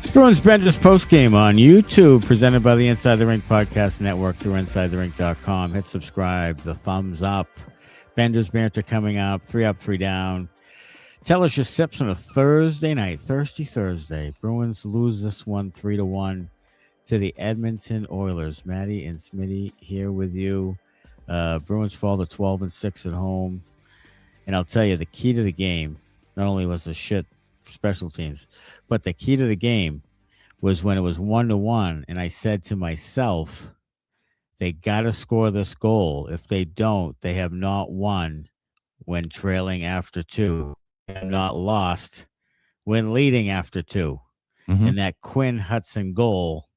Bruins Benders postgame on YouTube, presented by the Inside the Rink Podcast Network through InsideTheRink.com. Hit subscribe, the thumbs up. Benders banter coming up, 3 up, 3 down. Tell us your sips on a Thursday night, Thirsty Thursday. Bruins lose this one 3-1 to the Edmonton Oilers. Matty and Smitty here with you. Bruins fall to 12-6 at home. And I'll tell you, the key to the game, not only was the shit special teams, but the key to the game was when it was 1-1, and I said to myself, they got to score this goal. If they don't, they have not won when trailing after 2. They have not lost when leading after 2. Mm-hmm. And that Quinn Hudson goal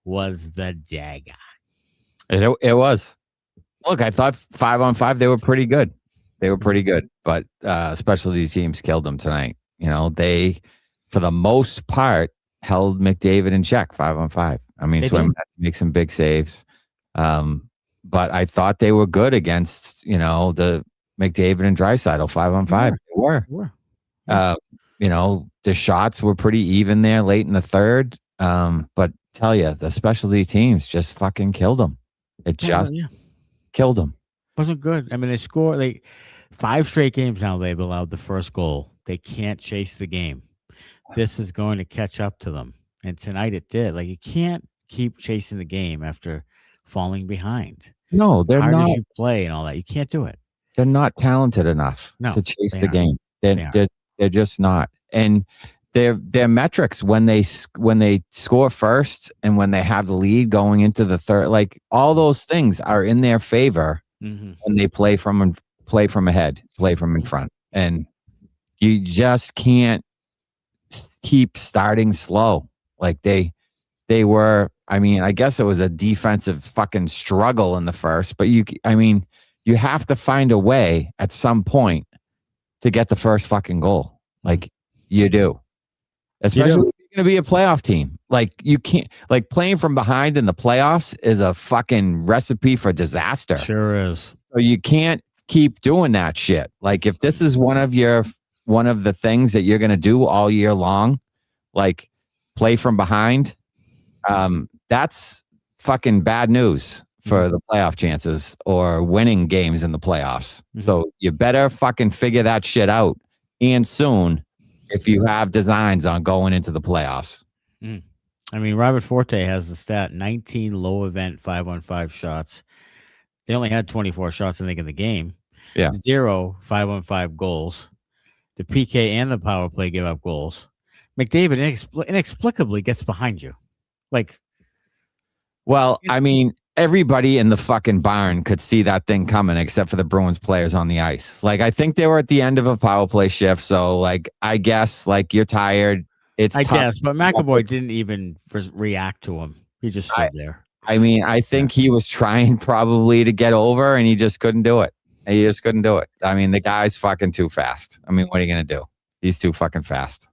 was the dagger. It was. Look, I thought 5-on-5, they were pretty good. But specialty teams killed them tonight. You know, they, for the most part, held McDavid in check 5-on-5. I mean, Swayman had to make some big saves. But I thought they were good against, the McDavid and Draisaitl 5-on-5. They were. You know, the shots were pretty even there late in the third. But tell you, the specialty teams just fucking killed them. It just killed them. Wasn't good. I mean, they scored 5 straight games now. They've allowed the first goal. They can't chase the game. This is going to catch up to them. And tonight it did. You can't keep chasing the game after falling behind. No, they're not. Hard as you play and all that. You can't do it. They're not talented enough to chase the game. They're just not. And their metrics when they score first and when they have the lead going into the third, all those things are in their favor when they play from ahead, play from in front. And you just can't keep starting slow. They were, I guess it was a defensive fucking struggle in the first, but you have to find a way at some point to get the first fucking goal. You do. Especially if you're going to be a playoff team. You can't, playing from behind in the playoffs is a fucking recipe for disaster. Sure is. So you can't keep doing that shit. If this is one of the things that you're going to do all year long, play from behind, that's fucking bad news for the playoff chances or winning games in the playoffs. Mm-hmm. So you better fucking figure that shit out and soon if you have designs on going into the playoffs. Mm. Robert Forte has the stat 19 low event 5-on-5 shots. They only had 24 shots, I think, in the game. Yeah. 0 5-on-5 goals. The Peeke and the power play give up goals. McDavid inexplicably gets behind you. Everybody in the fucking barn could see that thing coming except for the Bruins players on the ice. I think they were at the end of a power play shift. So, I guess, you're tired. It's tough. Guess, but McAvoy didn't even react to him. He just stood there. I think he was trying probably to get over and he just couldn't do it. The guy's fucking too fast. What are you going to do? He's too fucking fast.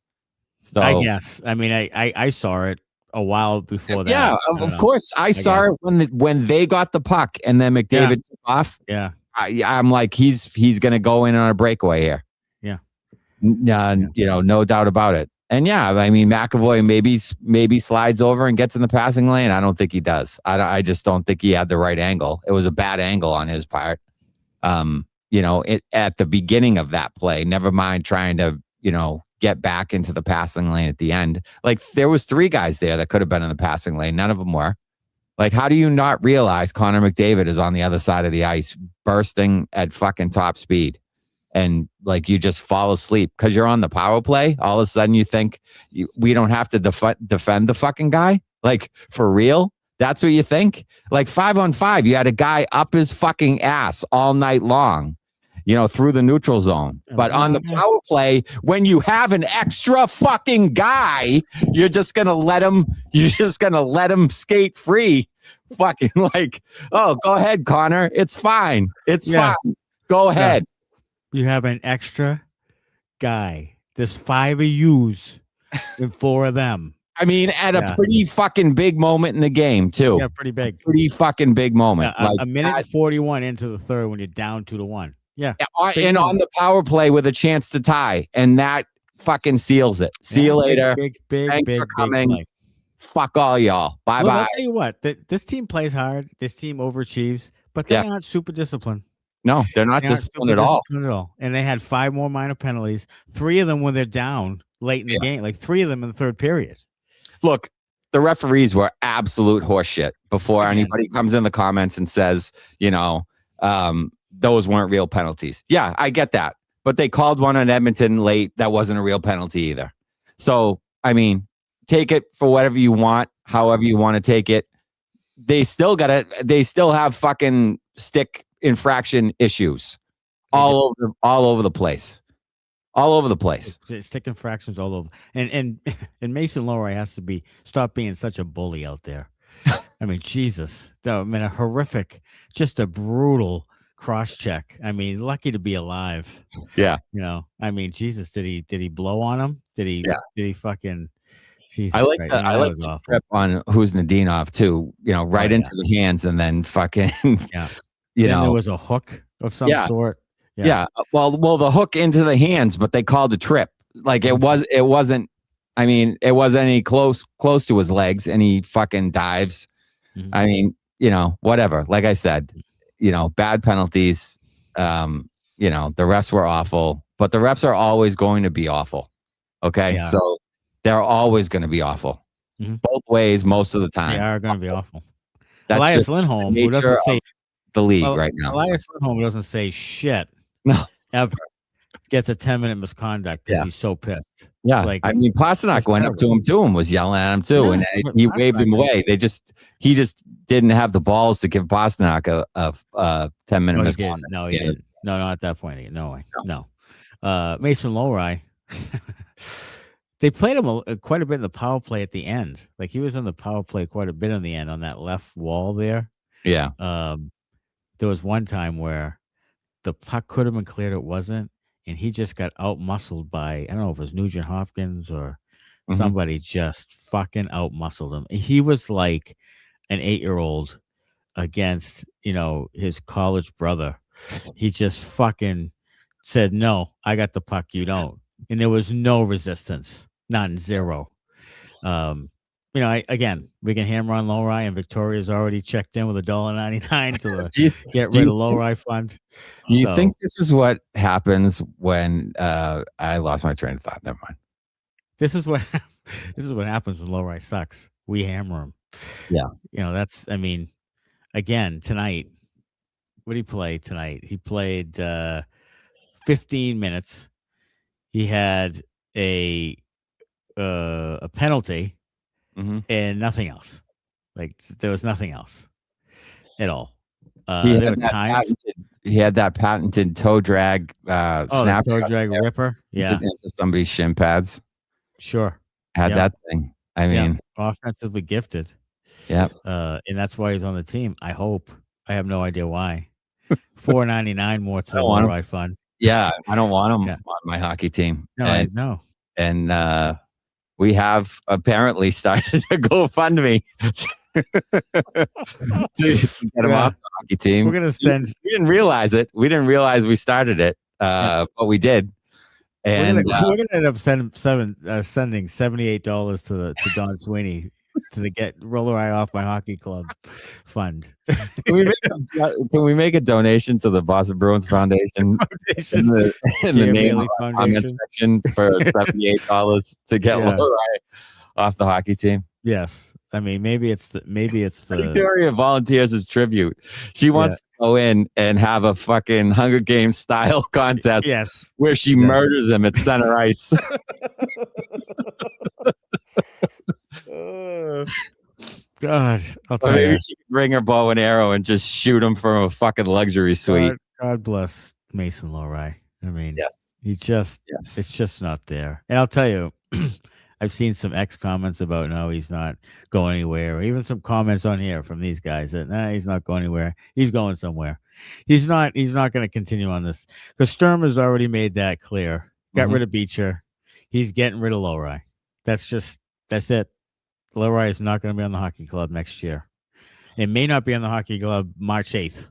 So I guess. I saw it a while before that. Yeah, of course. I saw it when they got the puck and then McDavid took off. Yeah. I'm like, he's going to go in on a breakaway here. Yeah. No doubt about it. And McAvoy maybe slides over and gets in the passing lane. I don't think he does. I just don't think he had the right angle. It was a bad angle on his part. At the beginning of that play, never mind trying to, get back into the passing lane at the end. There was 3 guys there that could have been in the passing lane. None of them were. How do you not realize Connor McDavid is on the other side of the ice bursting at fucking top speed? And you just fall asleep because you're on the power play. All of a sudden you think we don't have to defend the fucking guy. For real? That's what you think? 5-on-5, you had a guy up his fucking ass all night long, through the neutral zone. But on the power play, when you have an extra fucking guy, you're just going to let him skate free. Fucking oh, go ahead, Connor. It's fine. It's fine. Go ahead. You have an extra guy. There's 5 of yous and 4 of them. At a pretty fucking big moment in the game, too. Yeah, pretty big. Pretty fucking big moment. A minute 41 into the third when you're down 2-1. Yeah. And on the power play with a chance to tie. And that fucking seals it. See you later. Thanks for coming. Play. Fuck all y'all. Bye. I'll tell you what. This team plays hard. This team overachieves, but they aren't super disciplined. No, they're not disciplined at all. And they had 5 more minor penalties. 3 of them when they're down late in the game. Like 3 of them in the third period. Look, the referees were absolute horseshit before anybody comes in the comments and says, those weren't real penalties. Yeah, I get that. But they called one on Edmonton late. That wasn't a real penalty either. So, I mean, take it for whatever you want, however you want to take it. They still have fucking stick infraction issues all over the place. All over the place. Stick infractions all over. And Mason Lohrei has to stop being such a bully out there. I mean, Jesus. I mean, a horrific, just a brutal cross check. I mean, lucky to be alive. Yeah. I mean, Jesus, did he blow on him? Did he fucking Jesus I like the trip on who's Nadinov too, right into the hands and then fucking there was a hook of some sort. Yeah. Well, the hook into the hands, but they called a trip. Like it wasn't. I mean, it wasn't any close to his legs, and he fucking dives. Mm-hmm. I mean, whatever. Like I said, bad penalties. The refs were awful, but the refs are always going to be awful. Okay, so they're always going to be awful, both ways, most of the time. They are going to be awful. That's Elias Lindholm, who doesn't say the league right now. Elias Lindholm doesn't say shit. No, ever gets a 10-minute misconduct because he's so pissed. Yeah, I mean, Pastrnak went up to him too and was yelling at him too, and he waved him away. He just didn't have the balls to give Pastrnak a 10-minute misconduct. No, he didn't. No, not at that point. No way. No. Mason Lohrei. They played him quite a bit in the power play at the end. Like he was in the power play quite a bit in the end on that left wall there. Yeah. There was one time where the puck could have been cleared. It wasn't. And he just got out-muscled by, I don't know if it was Nugent Hopkins or somebody just fucking out-muscled him. He was like an 8-year-old against, his college brother. He just fucking said, no, I got the puck, you don't. And there was no resistance. None, zero. Again, we can hammer on Lohrei, and Victoria's already checked in with $1.99 to get rid of Lohrei fund. Do you think this is what happens when I lost my train of thought? Never mind. This is what happens when Lohrei sucks. We hammer him. Yeah. Again, tonight, what did he play tonight? He played 15 minutes. He had a penalty. And nothing else. Like there was nothing else at all. He had that patented toe drag snap. Toe drag ripper. Yeah. Into somebody's shin pads. Sure. Had that thing. I mean, offensively gifted. Yeah. And that's why he's on the team. I hope. I have no idea why. $4.99 more to the Lohrei fund. Yeah, I don't want him on my hockey team. No, And we have apparently started a GoFundMe to get him off the hockey team. We're gonna send. We didn't realize it. We didn't realize we started it, but we did. And we're gonna end up sending $78 to Don Sweeney to get Lohrei off my hockey club fund. Can we make a donation to the Boston Bruins Foundation in the name of the comment section for $78 to get Lohrei off the hockey team? Yes. I mean, maybe it's the Victoria volunteers as tribute. She wants to go in and have a fucking Hunger Games style contest. Yes. Where she murders them at center ice. God, I'll tell you. Maybe she can bring her bow and arrow and just shoot him from a fucking luxury suite. God bless Mason Lohrei. I mean, yes. It's just not there. And I'll tell you, I've seen some X comments about no, he's not going anywhere, or even some comments on here from these guys that he's not going anywhere. He's going somewhere. He's not going to continue on this because Sturm has already made that clear. Got rid of Beecher. He's getting rid of Lohrei. That's it. Lohrei is not going to be on the hockey club next year. It may not be on the hockey club March 8th.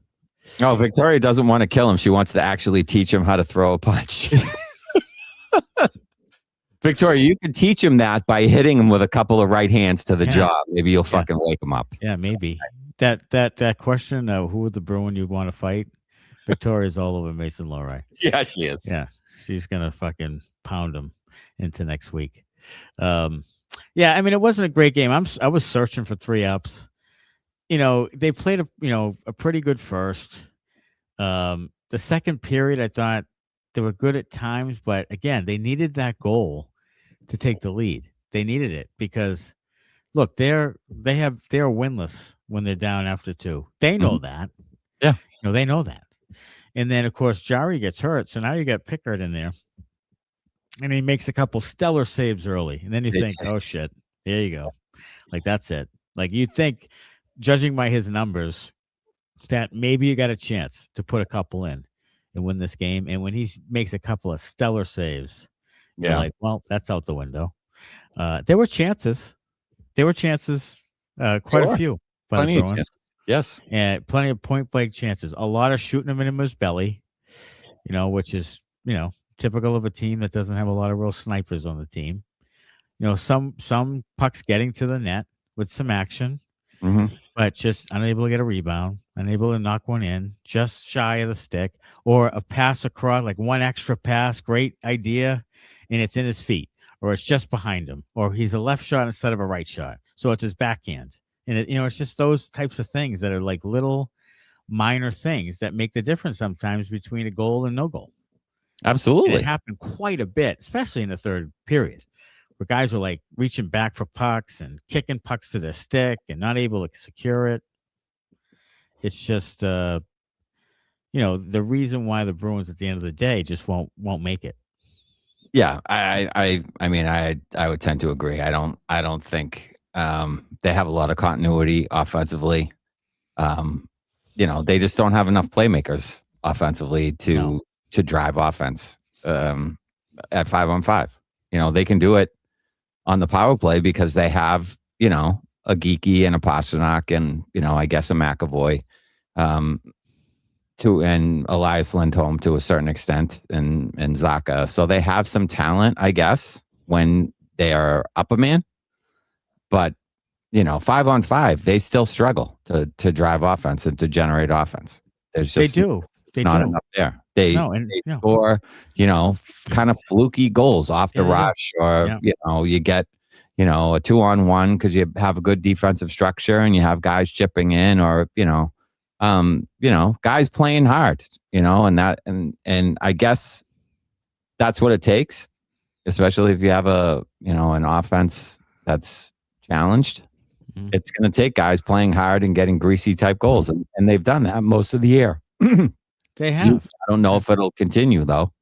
Oh, Victoria doesn't want to kill him. She wants to actually teach him how to throw a punch. Victoria, you could teach him that by hitting him with a couple of right hands to the jaw. Maybe you'll fucking wake him up. Yeah, maybe. That question, who would the Bruin you'd want to fight? Victoria's all over Mason Lohrei. Yeah, she is. Yeah, she's gonna fucking pound him into next week. Yeah, I mean, it wasn't a great game. I was searching for 3-ups. They played a pretty good first. The second period, I thought they were good at times, but again, they needed that goal to take the lead. They needed it because, look, they're winless when they're down after 2. They know that. Yeah, they know that. And then, of course, Jarry gets hurt, so now you got Pickard in there, and he makes a couple stellar saves early, and then you think, oh shit, there you go, like that's it. Like you'd think, judging by his numbers, that maybe you got a chance to put a couple in and win this game. And when he makes a couple of stellar saves, you're like, well, that's out the window. There were chances. Quite a few by the Bruins. Yes. And plenty of point blank chances. A lot of shooting him in his belly, which is, typical of a team that doesn't have a lot of real snipers on the team. Some pucks getting to the net with some action, but just unable to get a rebound, unable to knock one in, just shy of the stick, or a pass across, like one extra pass, great idea, and it's in his feet, or it's just behind him, or he's a left shot instead of a right shot, so it's his backhand. And it's just those types of things that are like little minor things that make the difference sometimes between a goal and no goal. Absolutely. And it happened quite a bit, especially in the third period, where guys were like reaching back for pucks and kicking pucks to their stick and not able to secure it. It's just, the reason why the Bruins at the end of the day just won't make it. Yeah, I mean, I would tend to agree. I don't think they have a lot of continuity offensively. They just don't have enough playmakers offensively to drive offense at 5-on-5. They can do it on the power play because they have, a Geekie and a Pastrnak and, I guess a McAvoy and Elias Lindholm to a certain extent and Zacha. So they have some talent, I guess, when they are up a man. But, 5-on-5, they still struggle to drive offense and to generate offense. There's just not enough there. They score, kind of fluky goals off the rush, or you get, a 2-on-1 because you have a good defensive structure and you have guys chipping in, or guys playing hard, and I guess that's what it takes, especially if you have an offense that's challenged. It's going to take guys playing hard and getting greasy type goals, and they've done that most of the year. They have. I don't know if it'll continue though,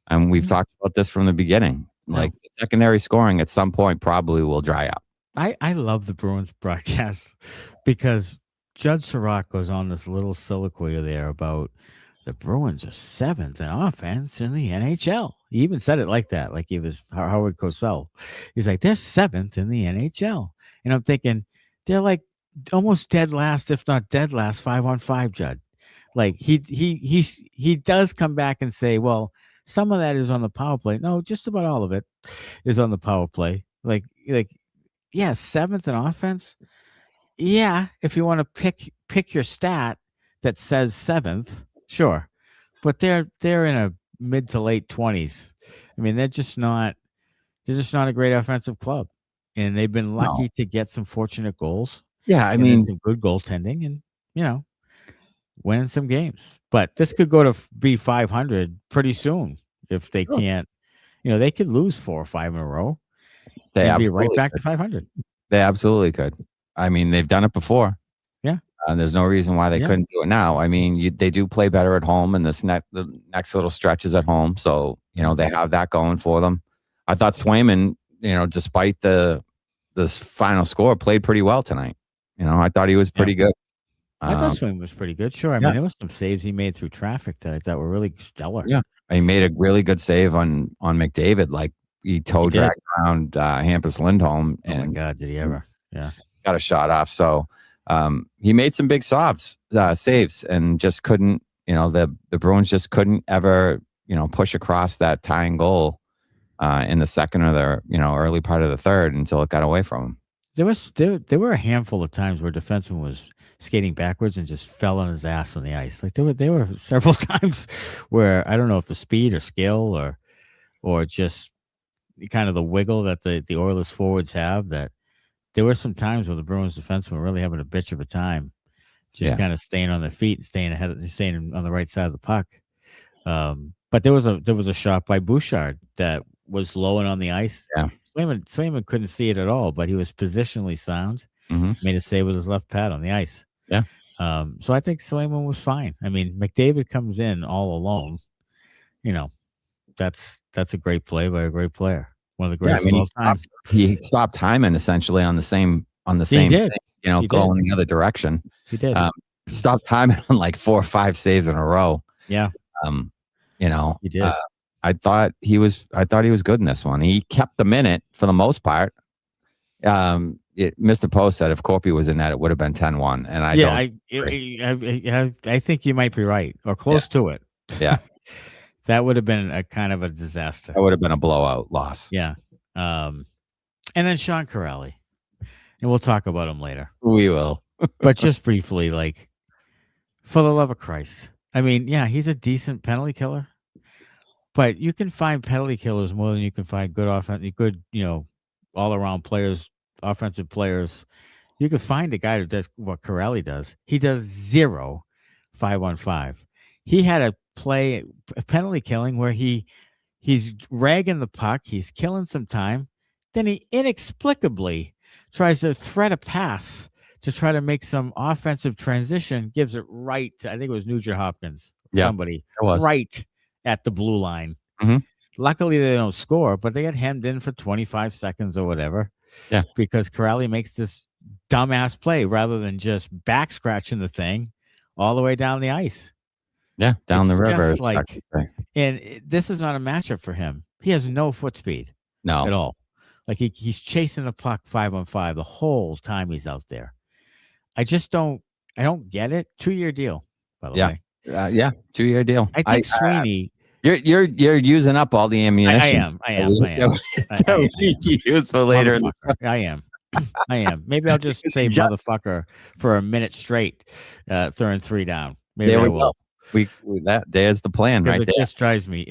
and we've talked about this from the beginning. Like the secondary scoring at some point probably will dry up. I love the Bruins broadcast because Judd Sirach goes on this little soliloquy there about the Bruins are 7th in offense in the NHL. He even said it like that, like he was Howard Cosell. He's like, they're 7th in the NHL. And I'm thinking, they're like almost dead last, if not dead last, 5-on-5, Judd. Like he does come back and say, well, some of that is on the power play. No, just about all of it is on the power play. Like, yeah, 7th in offense. Yeah, if you want to pick your stat that says 7th, sure. But they're in a mid to late 20s. I mean, they're just not a great offensive club. And they've been lucky to get some fortunate goals. Yeah, I mean, some good goaltending and, winning some games. But this could go to be 500 pretty soon if they can't. They could lose 4 or 5 in a row. They'd be right back to 500. They absolutely could. I mean, they've done it before. Yeah. And there's no reason why they couldn't do it now. I mean, they do play better at home, and the next little stretch is at home. So, they have that going for them. I thought Swayman, despite the final score, played pretty well tonight. I thought he was pretty good. I thought Swayman was pretty good. Sure. I mean, there was some saves he made through traffic that I thought were really stellar. Yeah. He made a really good save on McDavid. Like he dragged around Hampus Lindholm. Oh my God, did he ever? Yeah. Got a shot off. So he made some big saves and just couldn't, the Bruins just couldn't ever, push across that tying goal in the second or the early part of the third until it got away from him. There were a handful of times where defenseman was skating backwards and just fell on his ass on the ice. Like there were several times where I don't know if the speed or skill or just kind of the wiggle that the Oilers forwards have, that there were some times where the Bruins defensemen were really having a bitch of a time, just kind of staying on their feet and staying on the right side of the puck. But there was a shot by Bouchard that was low and on the ice. Yeah. Swayman couldn't see it at all, but he was positionally sound. Made a save with his left pad on the ice. Yeah. So I think Swayman was fine. I mean, McDavid comes in all alone. That's a great play by a great player. One of the greatest of all time. He stopped Hyman essentially on the same He did. thing, going the other direction. He did. Stopped Hyman on like 4 or 5 saves in a row. Yeah. He did. I thought he was good in this one. He kept the minute for the most part. Mr. Post said if Korpi was in that, it would have been 10-1. And I think you might be right, or close to it. Yeah. That would have been a kind of a disaster. That would have been a blowout loss. Yeah. And then Sean Corrali. And we'll talk about him later. We will. But just briefly, like, for the love of Christ. I mean, yeah, he's a decent penalty killer. But you can find penalty killers more than you can find good all-around players, offensive players. You can find a guy who does what Corrali does. He does 0 5-on-5. He had a penalty killing where he's ragging the puck, he's killing some time, then he inexplicably tries to thread a pass to try to make some offensive transition, gives it right to, I think it was Nugent Hopkins, somebody, right at the blue line. Luckily, they don't score, but they get hemmed in for 25 seconds or whatever. Yeah, because Corrali makes this dumbass play rather than just back scratching the thing all the way down the ice. Yeah, down the river. And this is not a matchup for him. He has no foot speed, at all. Like he's chasing the puck 5-on-5 the whole time he's out there. I don't get it. 2-year deal, by the way. 2-year deal. I think Sweeney. You're using up all the ammunition. I am. Don't need to use for later. I am. Maybe I'll just say motherfucker for a minute straight, throwing 3 down. Maybe there I we will. Go. There's the plan right there. It just drives me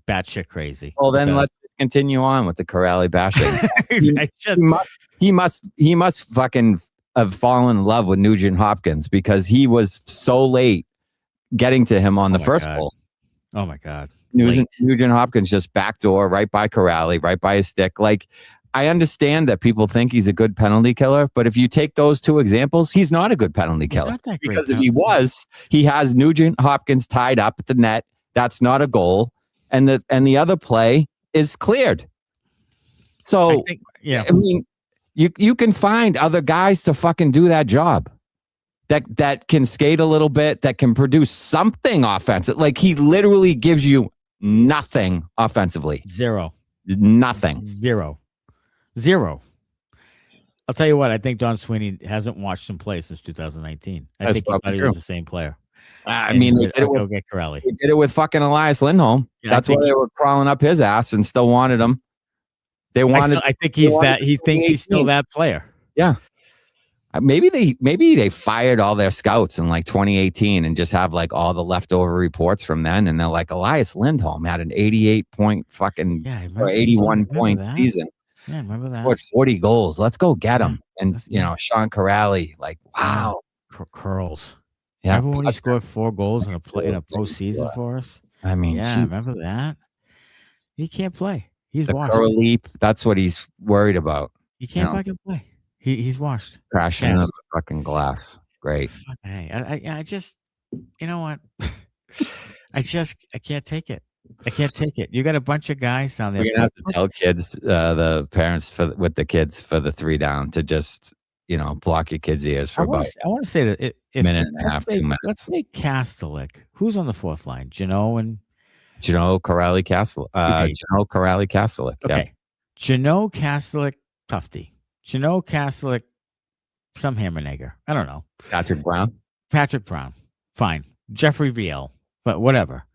batshit crazy. Well, then let's continue on with the Corrali bashing. he must fucking have fallen in love with Nugent Hopkins because he was so late getting to him on the first goal. Oh my God. Nugent Hopkins just backdoor right by Corrali, right by his stick. Like, I understand that people think he's a good penalty killer, but if you take those 2 examples, he's not a good penalty killer. Because if he was, he has Nugent Hopkins tied up at the net. That's not a goal. And the other play is cleared. So, I mean, you can find other guys to fucking do that job. That can skate a little bit, that can produce something offensive. Like, he literally gives you nothing offensively. 0. Nothing. 0. I'll tell you what, I think Don Sweeney hasn't watched him play since 2019. I think he thought he was the same player. I mean, they did it with fucking Elias Lindholm. Yeah, that's why they were crawling up his ass and still wanted him. I think he's that. He thinks he's still that player. Yeah. Maybe they fired all their scouts in like 2018 and just have like all the leftover reports from then, and they're like, Elias Lindholm had an 88 point fucking or 81 point season. Yeah, remember that. Scored 40 goals. Let's go get him. And Sean Corrali, like, wow, curls. Yeah, remember when he scored 4 goals in a postseason for us? I mean, remember that? He can't play. He's washed. Leap. That's what he's worried about. He can't fucking play. He's washed. Crashing into the fucking glass. Great. Hey, I just, you know what? I can't take it. I can't take it. You got a bunch of guys down there. We're gonna have to tell kids, the parents with the kids for the 3 down to just, block your kids' ears for about. I want to say that if a minute and a half, 2 minutes. Let's say Kastelic. Who's on the 4th line? Corrali Kastelic. Corrali Kastelic. Okay. Jano Kastelic Tufty. Jano Kastelic, some Hammernager. I don't know. Patrick Brown. Fine. Jeffrey VL. But whatever.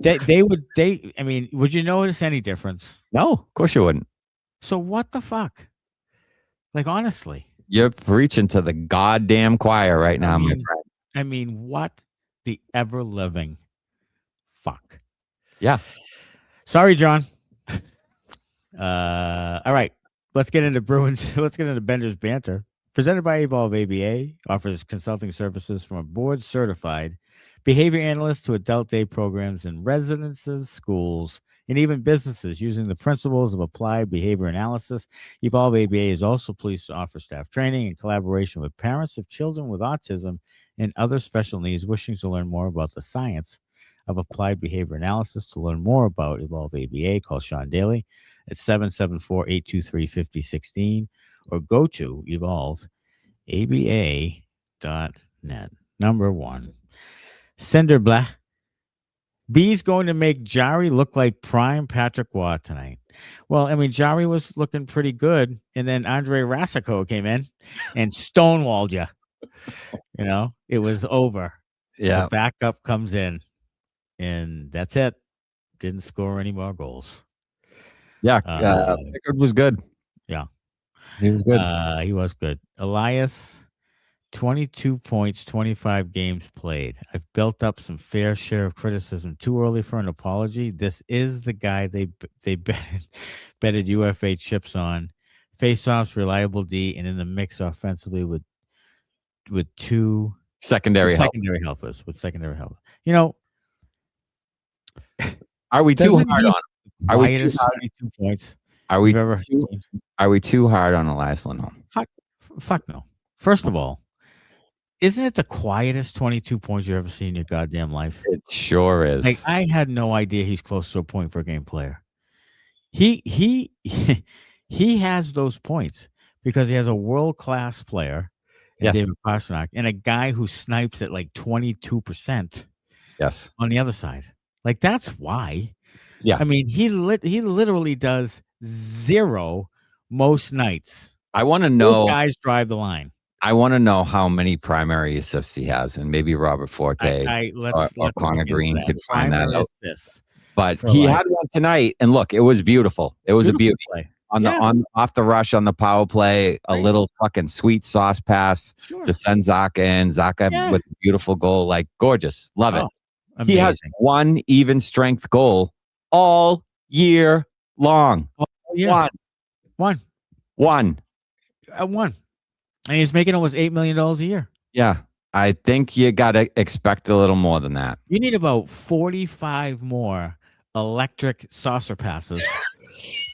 I mean, would you notice any difference? No, of course you wouldn't. So what the fuck? Like, honestly. You're preaching to the goddamn choir right now, my friend. I mean, what the ever living fuck? Yeah. Sorry, John. All right. Let's get into Bruins. Let's get into Benders banter. Presented by Evolve ABA, offers consulting services from a board certified behavior analyst to adult day programs in residences, schools, and even businesses using the principles of applied behavior analysis. Evolve ABA is also pleased to offer staff training in collaboration with parents of children with autism and other special needs wishing to learn more about the science of applied behavior analysis. To learn more about Evolve ABA, call Sean Daly at 774-823-5016 or go to evolveaba.net. Number one, Cinderblah. B's going to make Jari look like prime Patrick Waugh tonight. Well, I mean, Jari was looking pretty good, and then Andre Rasico came in and stonewalled you. You know, it was over. Yeah. The backup comes in, and that's it. Didn't score any more goals. Yeah. Pickard was good. Yeah. He was good. He was good. Elias, 22 points, 25 games played. I've built up some fair share of criticism. Too early for an apology. This is the guy they betted UFA chips on. Face-offs, reliable D, and in the mix offensively with two secondary helpers. You know, are we too hard on him? Are we too hard? 22 points. Are we too hard on Elias Lindholm? Fuck no. First of all, isn't it the quietest 22 points you've ever seen in your goddamn life? It sure is. Like, I had no idea he's close to a point per game player. He has those points because he has a world-class player in David Pastrnak and a guy who snipes at like 22%. Yes. On the other side. Like, that's why. Yeah. I mean, he literally does zero most nights. I want to know. Those guys drive the line. I want to know how many primary assists he has, and maybe Robert Forte or Connor Green could find that out. But he had one tonight, and look, it was beautiful. It was a beauty play. Off the rush on the power play, a little fucking sweet sauce pass to send Zacha in. Zacha with a beautiful goal, like gorgeous, love it. Amazing. He has one even strength goal all year long. Oh, yeah. One. And he's making almost $8 million a year. Yeah. I think you got to expect a little more than that. You need about 45 more electric saucer passes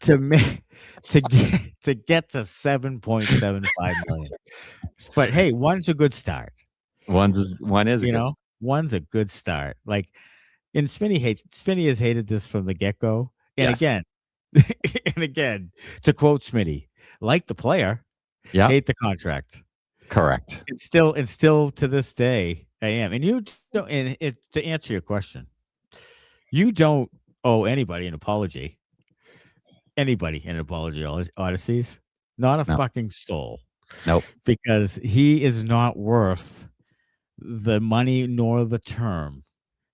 to get to 7.75 million. But hey, one's a good start. One's a good start. Like, and Smitty has hated this from the get-go. And again, to quote Smitty, like the player, hate the contract. Correct. It's still to this day, I am. And you don't, to answer your question, you don't owe anybody an apology. Odysseys. Not a fucking soul. Nope. Because he is not worth the money nor the term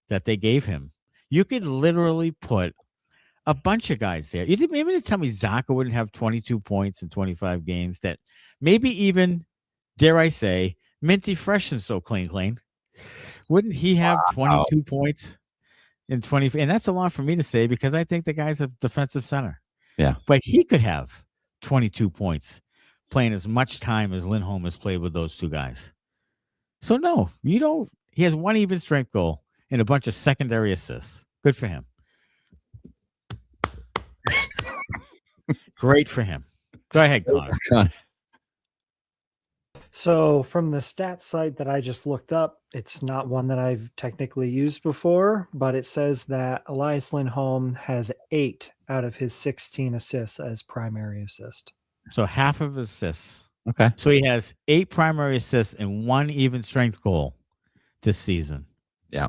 that they gave him. You could literally put a bunch of guys there. You didn't maybe tell me Zacha wouldn't have 22 points in 25 games, that maybe even, dare I say, Minty Fresh and so clean. Wouldn't he have 22 points in 20? And that's a lot for me to say because I think the guy's a defensive center. Yeah. But he could have 22 points playing as much time as Lindholm has played with those two guys. So no, you don't. He has one even strength goal and a bunch of secondary assists. Good for him. Great for him. Go ahead, Connor. So from the stats site that I just looked up, it's not one that I've technically used before, but it says that Elias Lindholm has 8 out of his 16 assists as primary assist. So half of assists. Okay. So he has 8 primary assists and 1 even strength goal this season. Yeah.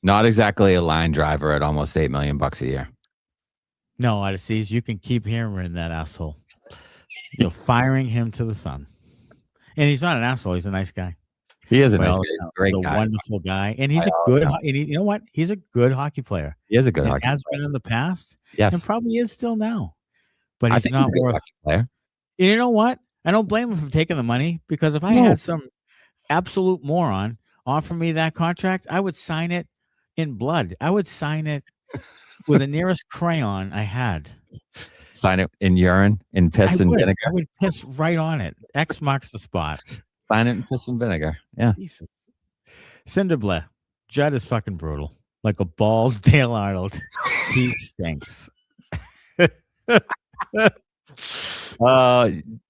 Not exactly a line driver at almost $8 million a year. No, Odysseys, you can keep hammering that asshole. Firing him to the sun. And he's not an asshole. He's a nice guy. He is a by nice all guy. He's a accounts. great He's a guy. wonderful guy, and he's By a all good. accounts. And you know what? He's a good hockey player. He is a good And hockey has player. been in the past, Yes. and probably is still now. But I he's think not he's a good worth. hockey player. You know what? I don't blame him for taking the money, because if I No. had some absolute moron offer me that contract, I would sign it in blood. I would sign it with the nearest crayon I had. Sign it in urine, in piss and vinegar. I would piss right on it. X marks the spot. Sign it in piss and vinegar. Yeah. Jesus. Cinderbleh. Judd is fucking brutal. Like a bald Dale Arnold. He stinks.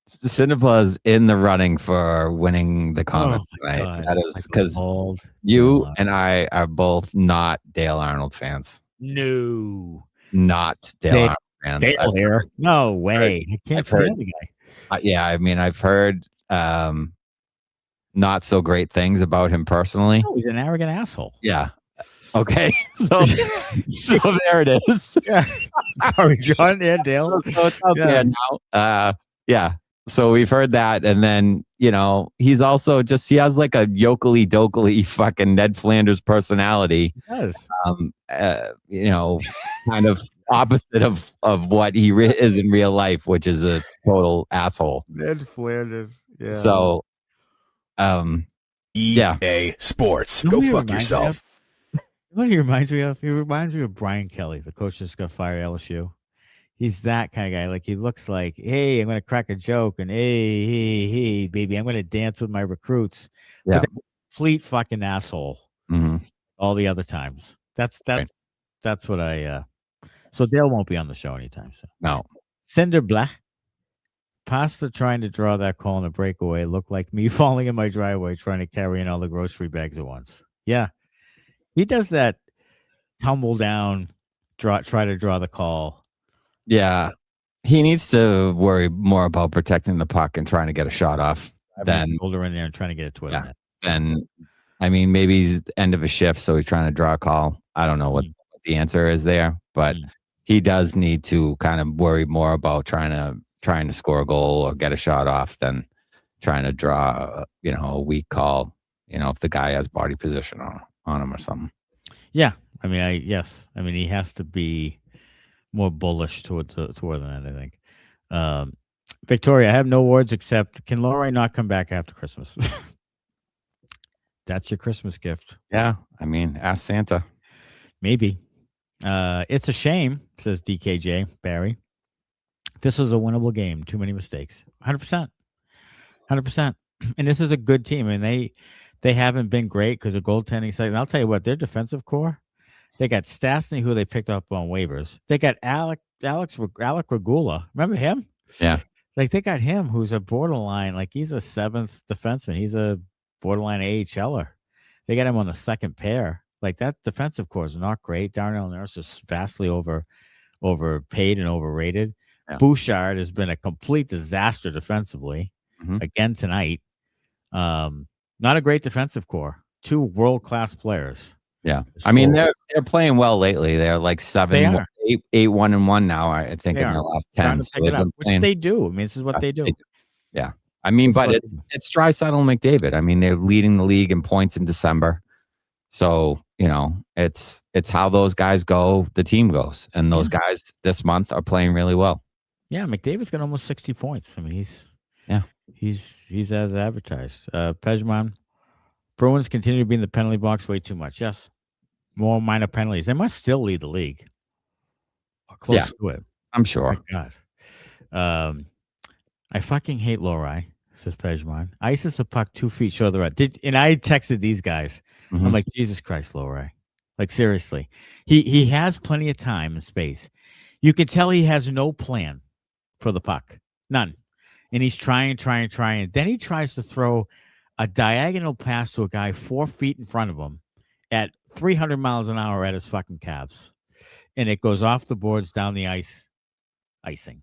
Cinderblah's in the running for winning the comment tonight. God. That is Like a because bald you Dale and I are both not Dale Arnold fans. No. Not Dale Dale- Arnold fans. Dale here. No way. I can't I've heard- stand the guy. Yeah, I mean, I've heard not so great things about him personally. Oh, he's an arrogant asshole. Yeah. Okay. So there it is. Yeah. Sorry, John and Dale. So it's out Yeah. there now. Yeah. So we've heard that, and then he's also he has like a yokely dokely fucking Ned Flanders personality. He does. Kind of opposite of what he is in real life, which is a total asshole. Ned Flanders. Yeah. So, yeah. EA Sports. You know Go who he fuck reminds me yourself. of? What he reminds me of? He reminds me of Brian Kelly, the coach that's got fired at LSU. He's that kind of guy. Like, he looks like, hey, I'm going to crack a joke, and hey, baby, I'm going to dance with my recruits. Yeah. But complete fucking asshole Mhm. all the other times. That's Right. what I. So Dale won't be on the show anytime soon. No. Cinderbleh. Pasta trying to draw that call in a breakaway looked like me falling in my driveway trying to carry in all the grocery bags at once. Yeah. He does that tumble down, try to draw the call. Yeah. He needs to worry more about protecting the puck and trying to get a shot off than shoulder in there and trying to get it to it. Yeah. I mean, maybe he's the end of a shift, so he's trying to draw a call. I don't know what the answer is there, but he does need to kind of worry more about trying to score a goal or get a shot off than trying to draw, a weak call, if the guy has body position on him or something. Yeah. I mean, he has to be more bullish toward that, I think. Victoria, I have no words except, can Lohrei not come back after Christmas? That's your Christmas gift. Yeah. I mean, ask Santa. Maybe. It's a shame, says DKJ Barry. This was a winnable game. Too many mistakes. 100%. And this is a good team. I mean, they haven't been great because of goaltending side. And I'll tell you what, their defensive core, they got Stastny, who they picked up on waivers. They got Alec Regula. Remember him? Yeah. Like, they got him, who's a borderline, like, he's a seventh defenseman. He's a borderline AHLer. They got him on the second pair. Like, that defensive core is not great. Darnell Nurse is vastly overpaid and overrated. Yeah. Bouchard has been a complete disaster defensively. Again tonight. Not a great defensive core. Two world-class players. Yeah. I mean, they're playing well lately. They're like 8-1-1 now, I think, in their last 10. So which they do. I mean, this is what they do. Yeah. I mean, but it's Draisaitl and McDavid. I mean, they're leading the league in points in December. So, it's how those guys go, the team goes. And those guys this month are playing really well. Yeah, McDavid's got almost 60 points. I mean, he's as advertised. Pejman, Bruins continue to be in the penalty box way too much. Yes. More minor penalties. They must still lead the league. Or close to it. I'm sure. Oh my God. I fucking hate Lohrei, says Pejman. Ices the puck 2 feet short of the red. And I texted these guys. I'm like, Jesus Christ, Lohrei. Like, seriously. He has plenty of time and space. You can tell he has no plan for the puck. None. And he's trying. Then he tries to throw a diagonal pass to a guy 4 feet in front of him at 300 miles an hour at his fucking calves. And it goes off the boards down the ice. Icing.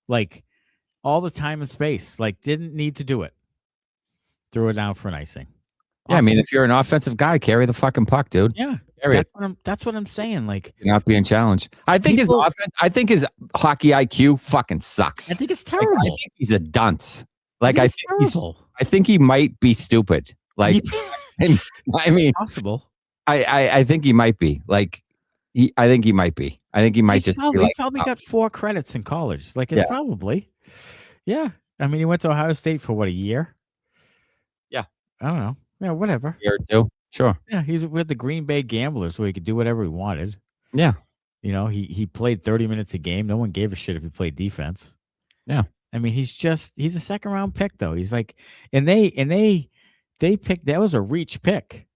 Like, all the time and space. Like, didn't need to do it. Threw it down for an icing. Yeah, I mean, if you're an offensive guy, carry the fucking puck, dude. Yeah. That's what I'm saying. Like, you're not being challenged. I think his hockey IQ fucking sucks. I think it's terrible. I think he's a dunce. Like, I think he might be stupid. Like, I mean, possible. I think he might be. Like, I think he might be. I think he might just be like, he probably got 4 credits in college. Like, it's probably. Yeah. I mean, he went to Ohio State for what, a year? Yeah. I don't know. Yeah, whatever. year or two. Sure. Yeah, he's with the Green Bay Gamblers where he could do whatever he wanted. Yeah. You know, he played 30 minutes a game. No one gave a shit if he played defense. Yeah. I mean, he's a second round pick though. He's like, and they picked, that was a reach pick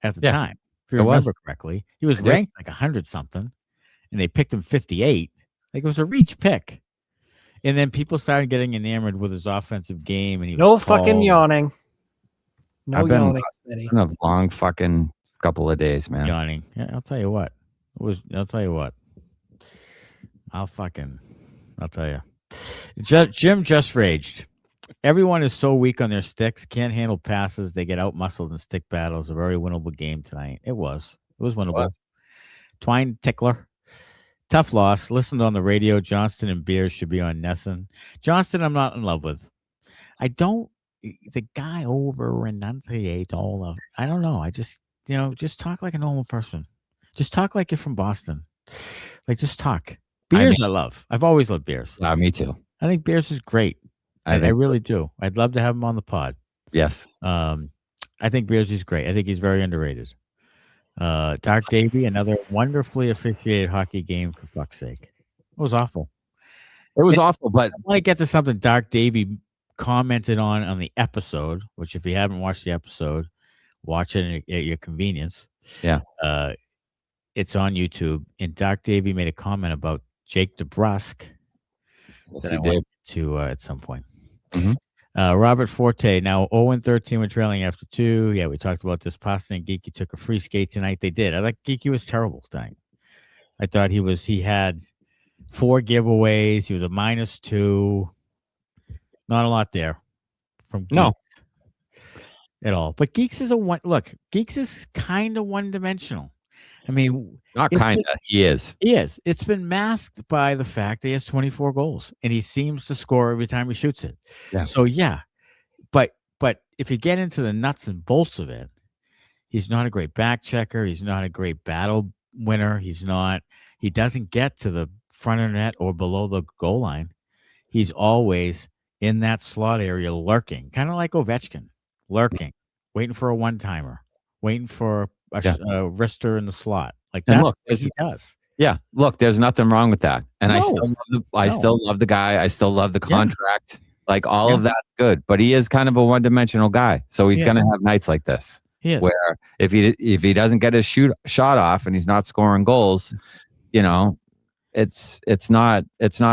at the time. If you remember correctly, he was ranked like 100 something and they picked him 58. Like, it was a reach pick. And then people started getting enamored with his offensive game, and he was no fucking yawning. No I've been, yawning. It's been a long fucking couple of days, man. Yawning. Yeah, I'll tell you what. I'll tell you. Jim just raged. Everyone is so weak on their sticks, can't handle passes. They get out muscled in stick battles. A very winnable game tonight. It was winnable. Twine Tickler. Tough loss. Listened on the radio. Johnston and Beers should be on Nesson. Johnston, I'm not in love with. The guy over enunciate all of. I don't know. I just, just talk like a normal person. Just talk like you're from Boston. Like, just talk. Beers, I love. I've always loved Beers. Me too. I think Beers is great. I really do. I'd love to have him on the pod. Yes. I think Beers is great. I think he's very underrated. Dark Davy, another wonderfully officiated hockey game, for fuck's sake. It was awful. It was awful, but I want to get to something Dark Davy commented on the episode, which if you haven't watched the episode, watch it at your convenience. Yeah. It's on YouTube. And Dark Davy made a comment about Jake DeBrusk. Yes, he did. To at some point. Mm-hmm. Robert Forte, now 0-13 when trailing after 2. Yeah, we talked about this. Pastrnak and Geekie took a free skate tonight. They did. I like Geekie was terrible tonight. I thought he had 4 giveaways. He was a -2. Not a lot there from Geeks at all. But Geeks is Geeks is kind of one-dimensional. I mean, not kind of. He is. He is. It's been masked by the fact that he has 24 goals and he seems to score every time he shoots it. Yeah. So but if you get into the nuts and bolts of it, he's not a great back checker. He's not a great battle winner. He doesn't get to the front of the net or below the goal line. He's always in that slot area lurking, kind of like Ovechkin, lurking, waiting for a one-timer, waiting for a wrister in the slot. Like that. Look, he does. Yeah. Look, there's nothing wrong with that. And I still love the guy. I still love the contract. Yeah. Like all of that's good. But he is kind of a one-dimensional guy. So he's going to have nights like this. Where if he doesn't get his shot off and he's not scoring goals, it's not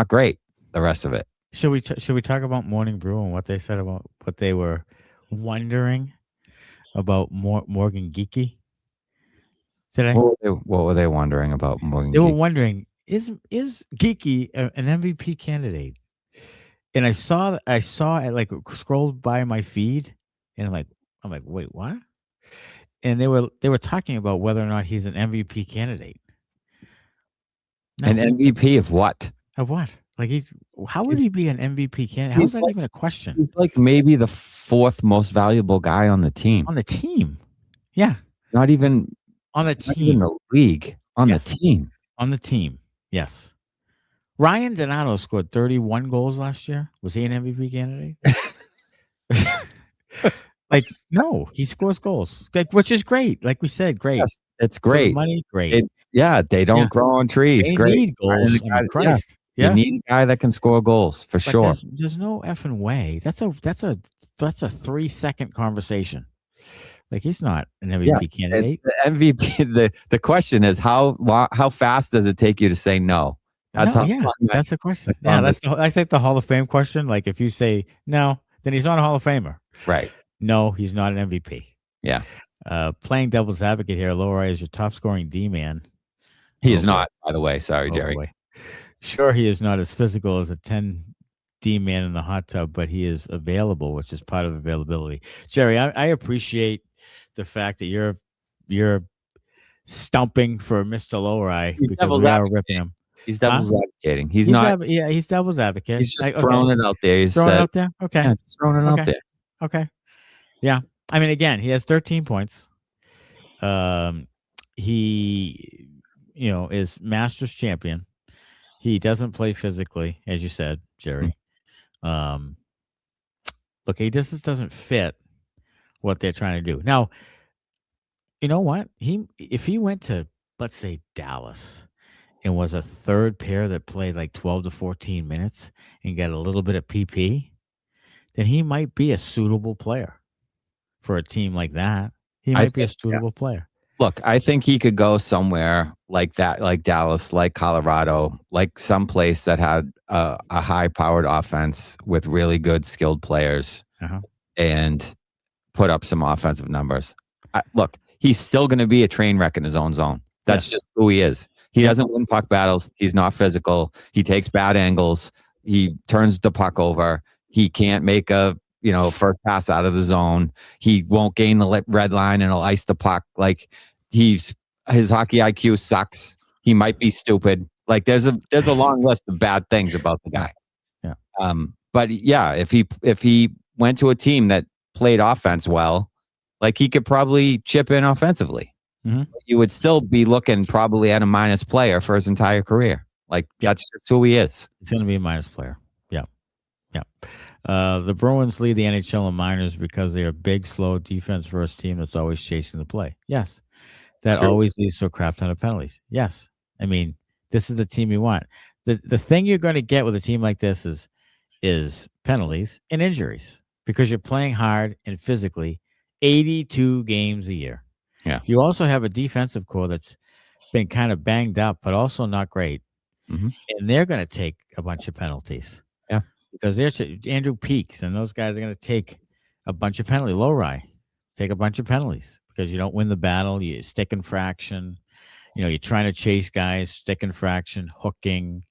great. The rest of it. Should we talk about Morning Brew and what they said about what they were wondering about Morgan Geekie today? What were they wondering about Morgan? They were wondering, is Geekie an MVP candidate? And I saw it, like, scrolled by my feed, and I'm like, wait, what? And they were talking about whether or not he's an MVP candidate. An MVP of what? Of what? Like, how would he be an MVP candidate? How is that even a question? He's like maybe the 4th most valuable guy on the team. On the team, yeah. Not even on the team. Not even the league. On the team. On the team. Yes. Ryan Donato scored 31 goals last year. Was he an MVP candidate? Like, no, he scores goals, which is great. Like we said, great. Yes, it's great. Money, great. They don't grow on trees. They great. Need goals. Christ. Yeah. You need a guy that can score goals for sure. There's no effing way. That's a 3-second conversation. Like, he's not an MVP candidate. The MVP. The question is how fast does it take you to say no? That's the question. Yeah, that's like the Hall of Fame question. Like, if you say no, then he's not a Hall of Famer. Right. No, he's not an MVP. Yeah. Playing devil's advocate here, Lohrei is your top scoring D-man. He is not, by the way. Sorry, Jerry. Boy. Sure, he is not as physical as a 10 D-man in the hot tub, but he is available, which is part of availability. Jerry, I appreciate the fact that you're stumping for Mr. Lohrei because we are ripping him. He's devil's advocating. He's not. He's devil's advocate. He's just throwing it out there. Throwing it out there? Okay. Yeah, just throwing it out there. Okay. Yeah. I mean, again, he has 13 points. He, is Masters champion. He doesn't play physically, as you said, Jerry. Look, he just doesn't fit what they're trying to do. Now, you know what? If he went to, let's say, Dallas and was a third pair that played like 12 to 14 minutes and got a little bit of PP, then he might be a suitable player for a team like that. He might be a suitable player. Look, I think he could go somewhere like that, like Dallas, like Colorado, like someplace that had a high-powered offense with really good, skilled players and put up some offensive numbers. Look, he's still going to be a train wreck in his own zone. That's just who he is. He doesn't win puck battles. He's not physical. He takes bad angles. He turns the puck over. He can't make a first pass out of the zone. He won't gain the red line and he'll ice the puck. Like his hockey IQ sucks. He might be stupid. Like there's a long list of bad things about the guy. Yeah. But yeah, if he went to a team that played offense well, like he could probably chip in offensively. You would still be looking probably at a minus player for his entire career. Like that's just who he is. He's going to be a minus player. Yeah. The Bruins lead the NHL in minors because they're a big, slow defense first team that's always chasing the play. Yes. That always leads to a crap ton of penalties. Yes. I mean, this is the team you want. The thing you're going to get with a team like this is penalties and injuries because you're playing hard and physically 82 games a year. Yeah. You also have a defensive core that's been kind of banged up, but also not great. And they're going to take a bunch of penalties. Yeah. Because there's Andrew Peeke and those guys are going to take a bunch of penalties. Lohrei, take a bunch of penalties because you don't win the battle. You stick infraction. You're trying to chase guys, stick infraction, hooking,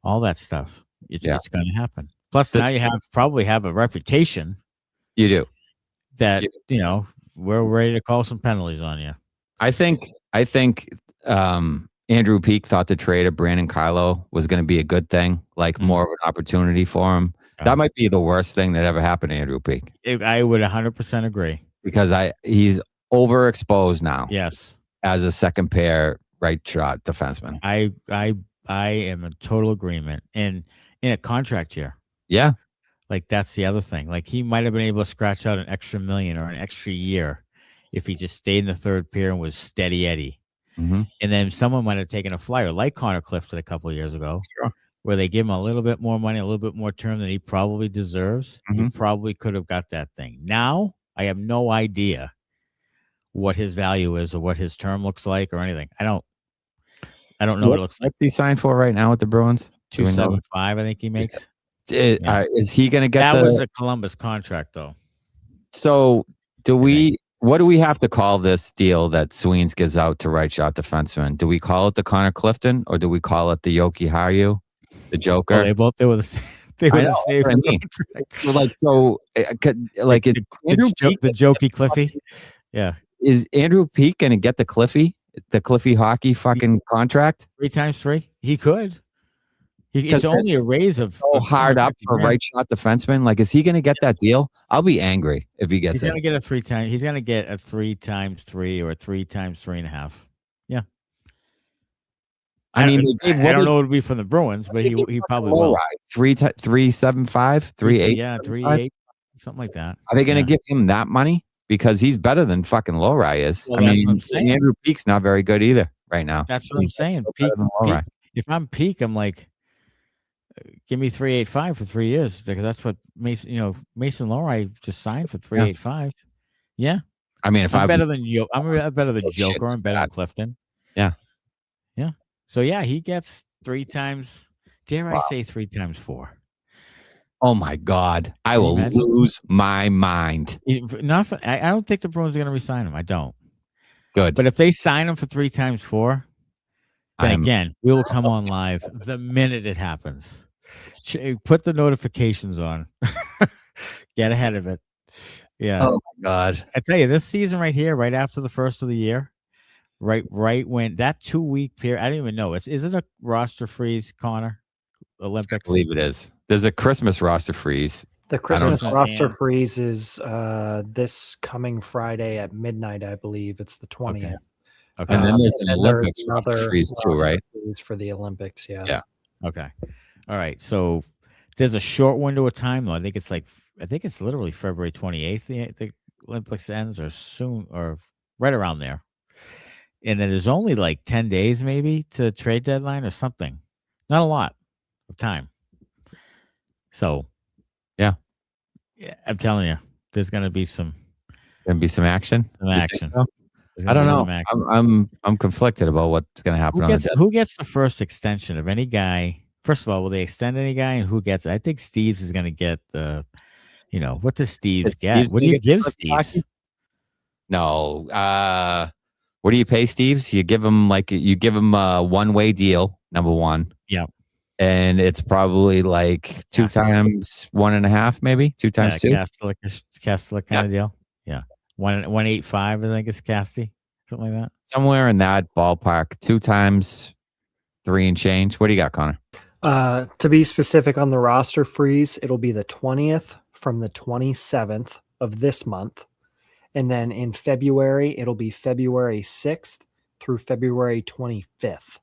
all that stuff. It's going to happen. Plus, now you probably have a reputation. You do. That, we're ready to call some penalties on you. I think Andrew Peeke thought the trade of Brandon Carlo was going to be a good thing, like more of an opportunity for him. That might be the worst thing that ever happened to Andrew Peeke. I would 100% agree. Because he's overexposed now. Yes. As a second pair right shot defenseman. I am in total agreement. And in a contract year. Yeah. Like that's the other thing. Like he might have been able to scratch out an extra $1 million or an extra year if he just stayed in the third pair and was steady Eddie. And then someone might have taken a flyer like Connor Clifton a couple of years ago, where they give him a little bit more money, a little bit more term than he probably deserves. He probably could have got that thing. Now I have no idea what his value is or what his term looks like or anything. I don't know what it looks like. What's he signed for right now with the Bruins? $275, I think he makes. Is he going to get that? Was a Columbus contract though. So what do we have to call this deal that Sweens gives out to right shot defensemen? Do we call it the Connor Clifton or do we call it the Yoki Haru, the Joker? Oh, they were the same. They were the same. The Jokey Cliffy. Yeah. Is Andrew Peeke going to get the Cliffy hockey fucking contract? 3 times 3? He could. It's only a raise of so hard up for right shot defenseman. Like, is he going to get that deal? I'll be angry if he gets it. He's going to get a 3 times. He's going to get a 3 times 3 or a 3 times 3.5. Yeah. I mean, I don't know what it would be from the Bruins, but he probably will. 3.75, 3.8. Yeah, 3.8, something like that. Are they going to give him that money? Because he's better than fucking Lohrei is. Well, I mean, Andrew Peake's not very good either right now. That's what I'm saying. Peeke, if I'm Peeke, I'm like, give me 3.85 for 3 years because that's what Mason Lohrei just signed for 3.85. Yeah. I mean, if I'm better than I'm better than Joker. I'm better than Clifton. Yeah. Yeah. So yeah, he gets 3 times. Dare I say 3 times 4? Oh my God, I will lose my mind. I don't think the Bruins are going to re-sign him. I don't. Good. But if they sign him for 3 times 4, then again, we will come on live the minute it happens. Put the notifications on. Get ahead of it. Yeah. Oh my God. I tell you, this season right here, right after the first of the year, right when that 2-week period, I don't even know. Is it a roster freeze, Connor? Olympics? I believe it is. There's a Christmas roster freeze The Christmas know. roster And- freeze is this coming Friday at midnight, I believe. It's the 20th. Okay. And then there's an there's Olympics roster another freeze too, roster right? freeze for the Olympics, yes. Yeah. Okay. All right. So there's a short window of time though. I think it's literally February 28th. The Olympics ends or soon or right around there. And then there's only like 10 days maybe to trade deadline or something. Not a lot of time. So yeah, I'm telling you, there's going to be some action. Some action. So? I don't know. I'm conflicted about what's going to happen. Who gets the first extension of any guy? First of all, will they extend any guy, and who gets it? I think Steves is going to get the. What does Steves get? What do you give Steves? No. What do you pay Steves? You give him a one-way deal. Number one. Yeah. And it's probably like 2 times 1.5, maybe 2 times 2. Kastelic kind of deal. Yeah. 185, I think is Casty. Something like that. Somewhere in that ballpark. 2 times 3 and change. What do you got, Connor? To be specific on the roster freeze, it'll be the 20th from the 27th of this month. And then in February, it'll be February 6th through February 25th.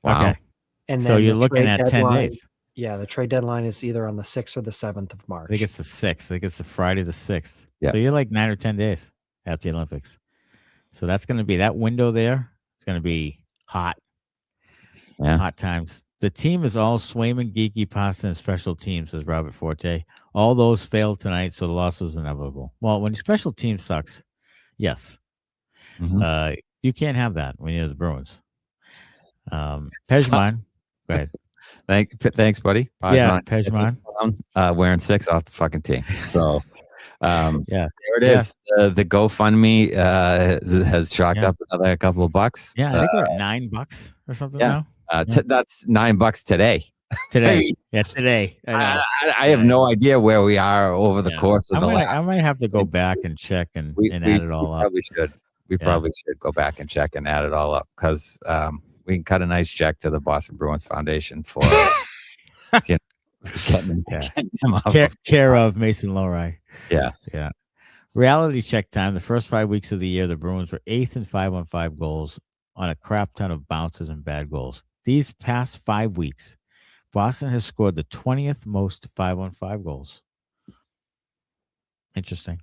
Wow. Okay. And so then you're looking at 10 days. Yeah, the trade deadline is either on the 6th or the 7th of March. I think it's the 6th. I think it's the Friday the 6th. Yeah. So you're like 9 or 10 days after the Olympics. So that's going to be that window there. It's going to be hot. Yeah. Hot times. The team is all Swayman, Geekie, Pasta, and special teams, says Robert Forte. All those failed tonight, so the loss was inevitable. Well, when your special team sucks, yes. Mm-hmm. You can't have that when you're the Bruins. Pejman. Go ahead. Thanks, buddy. Yeah, Pejman. Wearing 6 off the fucking team. So, yeah, there it is. The GoFundMe has chalked up another couple of bucks. Yeah, I think we're at $9 or something now. That's $9 today. Today. Yeah, today. I have no idea where we are over the course of I might have to go back and check and add it all up. We probably should go back and check and add it all up because we can cut a nice check to the Boston Bruins Foundation for getting them off care of Mason Lohrei. Yeah. Yeah. Reality check time. The first 5 weeks of the year, the Bruins were 8th in 5-on-5 goals on a crap ton of bounces and bad goals. These past 5 weeks, Boston has scored the 20th most 5-on-5 goals. Interesting.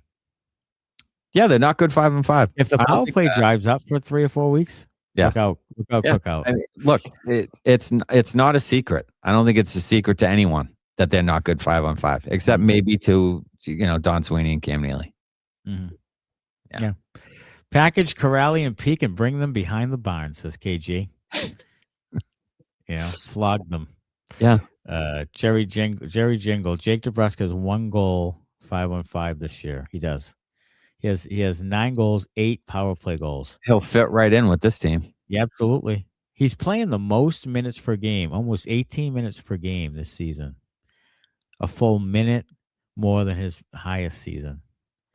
Yeah, they're not good 5-on-5. If the power play drives up for 3 or 4 weeks, look out, cook out. I mean, look, it's not a secret. I don't think it's a secret to anyone that they're not good 5-on-5, except maybe to Don Sweeney and Cam Neely. Mm-hmm. Yeah. Package Corrali and Peeke and bring them behind the barn, says KG. Flog them. Yeah. Jerry Jingle. Jake DeBrusk has 1 goal 5-on-5 this year. He does. He has 9 goals, 8 power play goals. He'll fit right in with this team. Yeah, absolutely. He's playing the most minutes per game, almost 18 minutes per game this season. A full minute more than his highest season.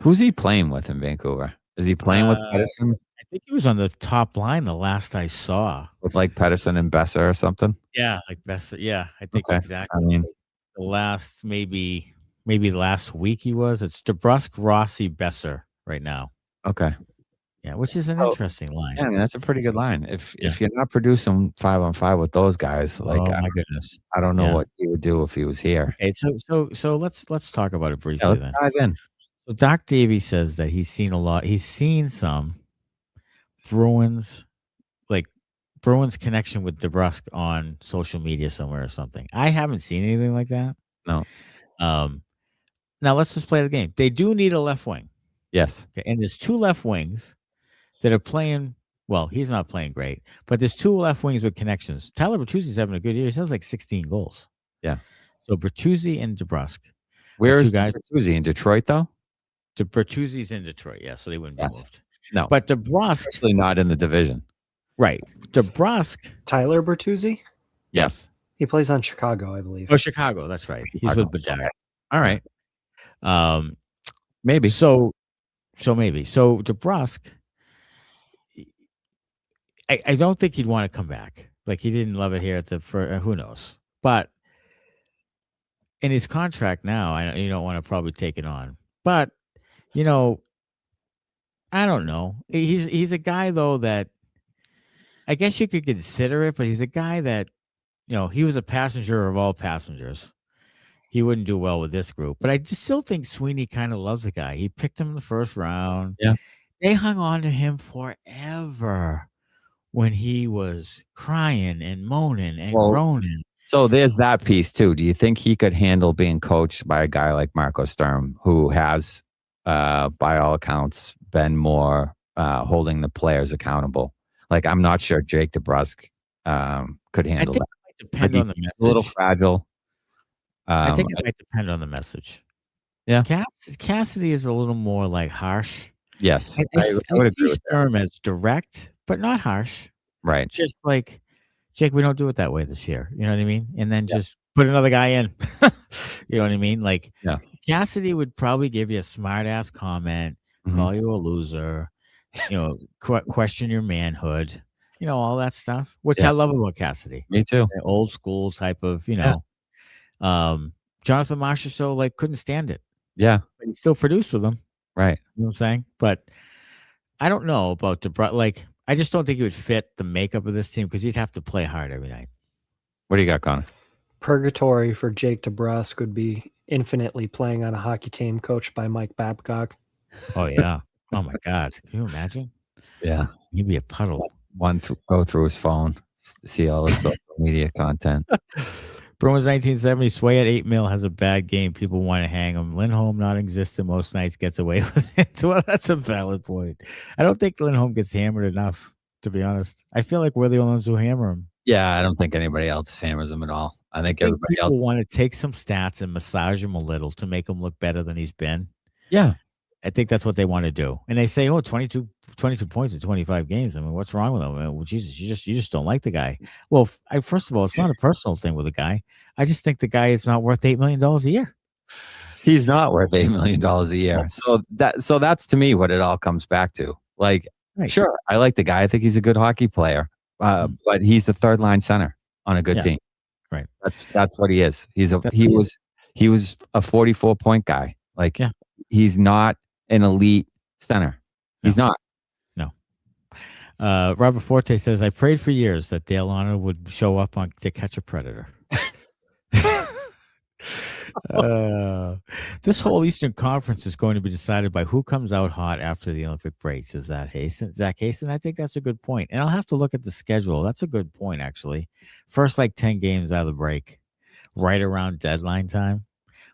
Who's he playing with in Vancouver? Is he playing with Pedersen? I think he was on the top line the last I saw. With like Pedersen and Besser or something? Yeah, like Besser. Yeah, I think exactly. I mean, the last maybe last week he was. It's DeBrusk, Rossi, Besser right now. Okay. Yeah, which is an interesting line. Yeah, I mean, that's a pretty good line. If you're not producing 5-on-5 with those guys, like, oh my goodness, I don't know what he would do if he was here. Okay, so let's talk about it briefly then. Dive in. So Doc Davey says that he's seen a lot. He's seen some Bruins connection with DeBrusk on social media somewhere or something. I haven't seen anything like that. No. Now let's just play the game. They do need a left wing. Yes. Okay, and there's 2 left wings that are playing. Well, he's not playing great, but there's 2 left wings with connections. Tyler Bertuzzi's having a good year. He has like 16 goals. Yeah. So Bertuzzi and DeBrusk. Where is Bertuzzi? In Detroit, though? Bertuzzi's in Detroit, yeah, so they wouldn't be moved. No. But DeBrusk. Actually not in the division. Right. DeBrusk. Tyler Bertuzzi? Yes. He plays on Chicago, I believe. Oh, Chicago. That's right. He's with Bajak. All right. Maybe. So maybe. So DeBrusk, I don't think he'd want to come back. Like, he didn't love it here at who knows. But in his contract now, you don't want to probably take it on. But, you know, I don't know. He's a guy, though, that I guess you could consider it, but he's a guy that, he was a passenger of all passengers. He wouldn't do well with this group. But I just still think Sweeney kind of loves the guy. He picked him in the first round. Yeah. They hung on to him forever when he was crying and moaning and groaning. So there's that piece too. Do you think he could handle being coached by a guy like Marco Sturm, who has, by all accounts, been more holding the players accountable? Like, I'm not sure Jake DeBrusk could handle that. It might depend on the message. A little fragile. I think it might depend on the message. Yeah. Cassidy is a little more like harsh. Yes. I would agree with Sturm as direct, but not harsh. Right. Just like, Jake, we don't do it that way this year. You know what I mean? And then just put another guy in. You know what I mean? Like, Cassidy would probably give you a smart ass comment, call you a loser, question your manhood, all that stuff, which I love about Cassidy. Me too. The old school type of, Jonathan Marchand couldn't stand it. Yeah. But he still produced with them. Right. You know what I'm saying? But I don't know about DeBrusk. Like, I just don't think he would fit the makeup of this team because he'd have to play hard every night. What do you got, Connor? Purgatory for Jake DeBrusk would be infinitely playing on a hockey team coached by Mike Babcock. Oh, yeah. Oh, my God. Can you imagine? Yeah. He'd be a puddle. Go through his phone, see all the social media content. Bruins 1970, Sway at $8 million has a bad game. People want to hang him. Lindholm non-existent most nights, gets away with it. Well, that's a valid point. I don't think Lindholm gets hammered enough, to be honest. I feel like we're the only ones who hammer him. Yeah, I don't think anybody else hammers him at all. I think everybody else want to take some stats and massage him a little to make him look better than he's been. Yeah. I think that's what they want to do. And they say, 22 points in 25 games. I mean, what's wrong with him? I mean, well, Jesus, you just don't like the guy. Well, first of all, it's not a personal thing with the guy. I just think the guy is not worth $8 million a year. He's not worth $8 million a year. So that's to me what it all comes back to. Like, sure, I like the guy. I think he's a good hockey player. But he's the third line center on a good team. Right. That's what he is. He was a 44-point guy. Like, he's not an elite center. He's not. No. Robert Forte says, I prayed for years that Dale Honor would show up to catch a predator. This whole Eastern Conference is going to be decided by who comes out hot after the Olympic break. Says Zach Hasten. I think that's a good point. And I'll have to look at the schedule. That's a good point, actually. First, 10 games out of the break, right around deadline time,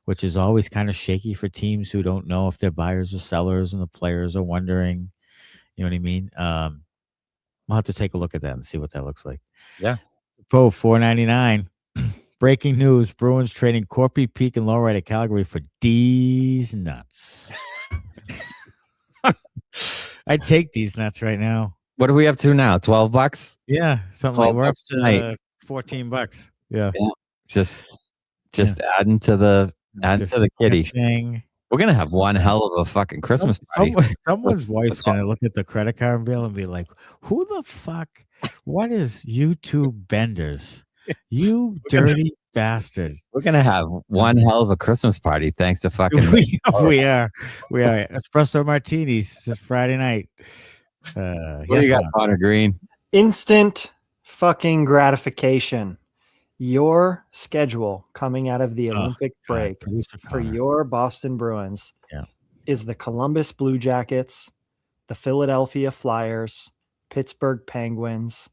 which is always kind of shaky for teams who don't know if they're buyers or sellers and the players are wondering, you know what I mean? I'll have to take a look at that and see what that looks like. Yeah. Pro $4.99. Breaking news: Bruins trading Korpisalo, Peeke, and Lohrei to Calgary for D's nuts. I'd take these nuts right now. What are we up to now? $12? Yeah, something like we're up to $14. Yeah. Just adding to the kitty. Catching. We're gonna have one hell of a fucking Christmas party. Someone's wife's gonna look at the credit card bill and be like, "Who the fuck? What is YouTube Benders? You dirty bastard." We're gonna have one hell of a Christmas party thanks to fucking we are espresso martinis. It's Friday night. What do you got, Connor Green? Instant fucking gratification. Your schedule coming out of the Olympic break for your Boston Bruins is the Columbus Blue Jackets, the Philadelphia Flyers, Pittsburgh Penguins,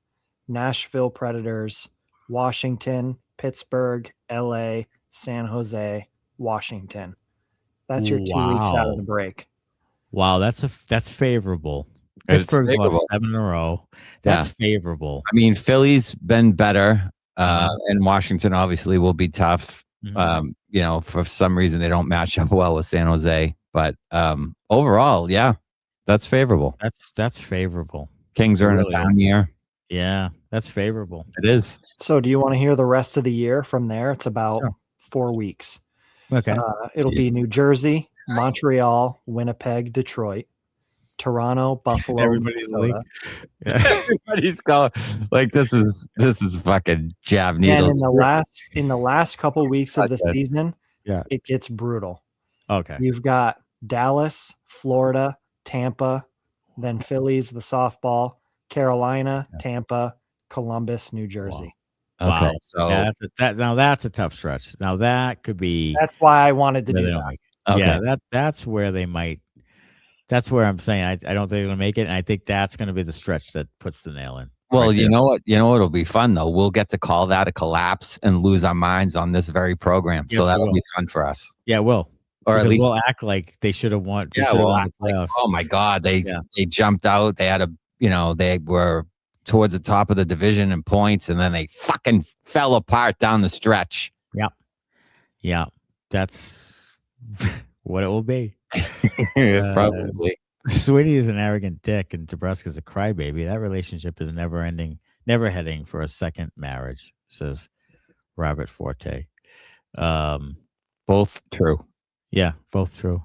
Nashville Predators, Washington, Pittsburgh, LA, San Jose, Washington. That's your 2 weeks out of the break. Wow, that's favorable. Pittsburgh's lost 7 in a row. That's favorable. I mean, Philly's been better, and Washington obviously will be tough. For some reason they don't match up well with San Jose, but overall, that's favorable. That's favorable. Kings are in a down year. Yeah, that's favorable. It is. So do you want to hear the rest of the year from there? It's about 4 weeks. Okay. It'll be New Jersey, Montreal, Winnipeg, Detroit, Toronto, Buffalo. Everybody's Everybody's going like this is fucking jab needles. And in the last couple weeks of the season, Yeah. it gets brutal. Okay. You've got Dallas, Florida, Tampa, then Phillies, the softball, Carolina, Tampa, Columbus, New Jersey. Okay, Wow. so Now that's a tough stretch. Now that could be. That's why I wanted to where do they that. don't make it. Okay. Yeah, that's where they might. That's where I'm saying I don't think they're gonna make it, and I think that's gonna be the stretch that puts the nail in. well, right you there. know what? You know what'll be fun though. We'll get to call that a collapse and lose our minds on this very program. Yes, So we that'll will. be fun for us. Yeah, we'll. Or at Because least, we'll act like they should have won. They yeah, should have we'll won act the like, playoffs. oh my God, they Yeah. jumped out. They had they were towards the top of the division in points, and then they fucking fell apart down the stretch. Yeah, that's what it will be. Probably. Sweeney is an arrogant dick, and Nebraska's a crybaby. That relationship is never ending, never heading for a second marriage, says Robert Forte. Both true. Yeah, both true.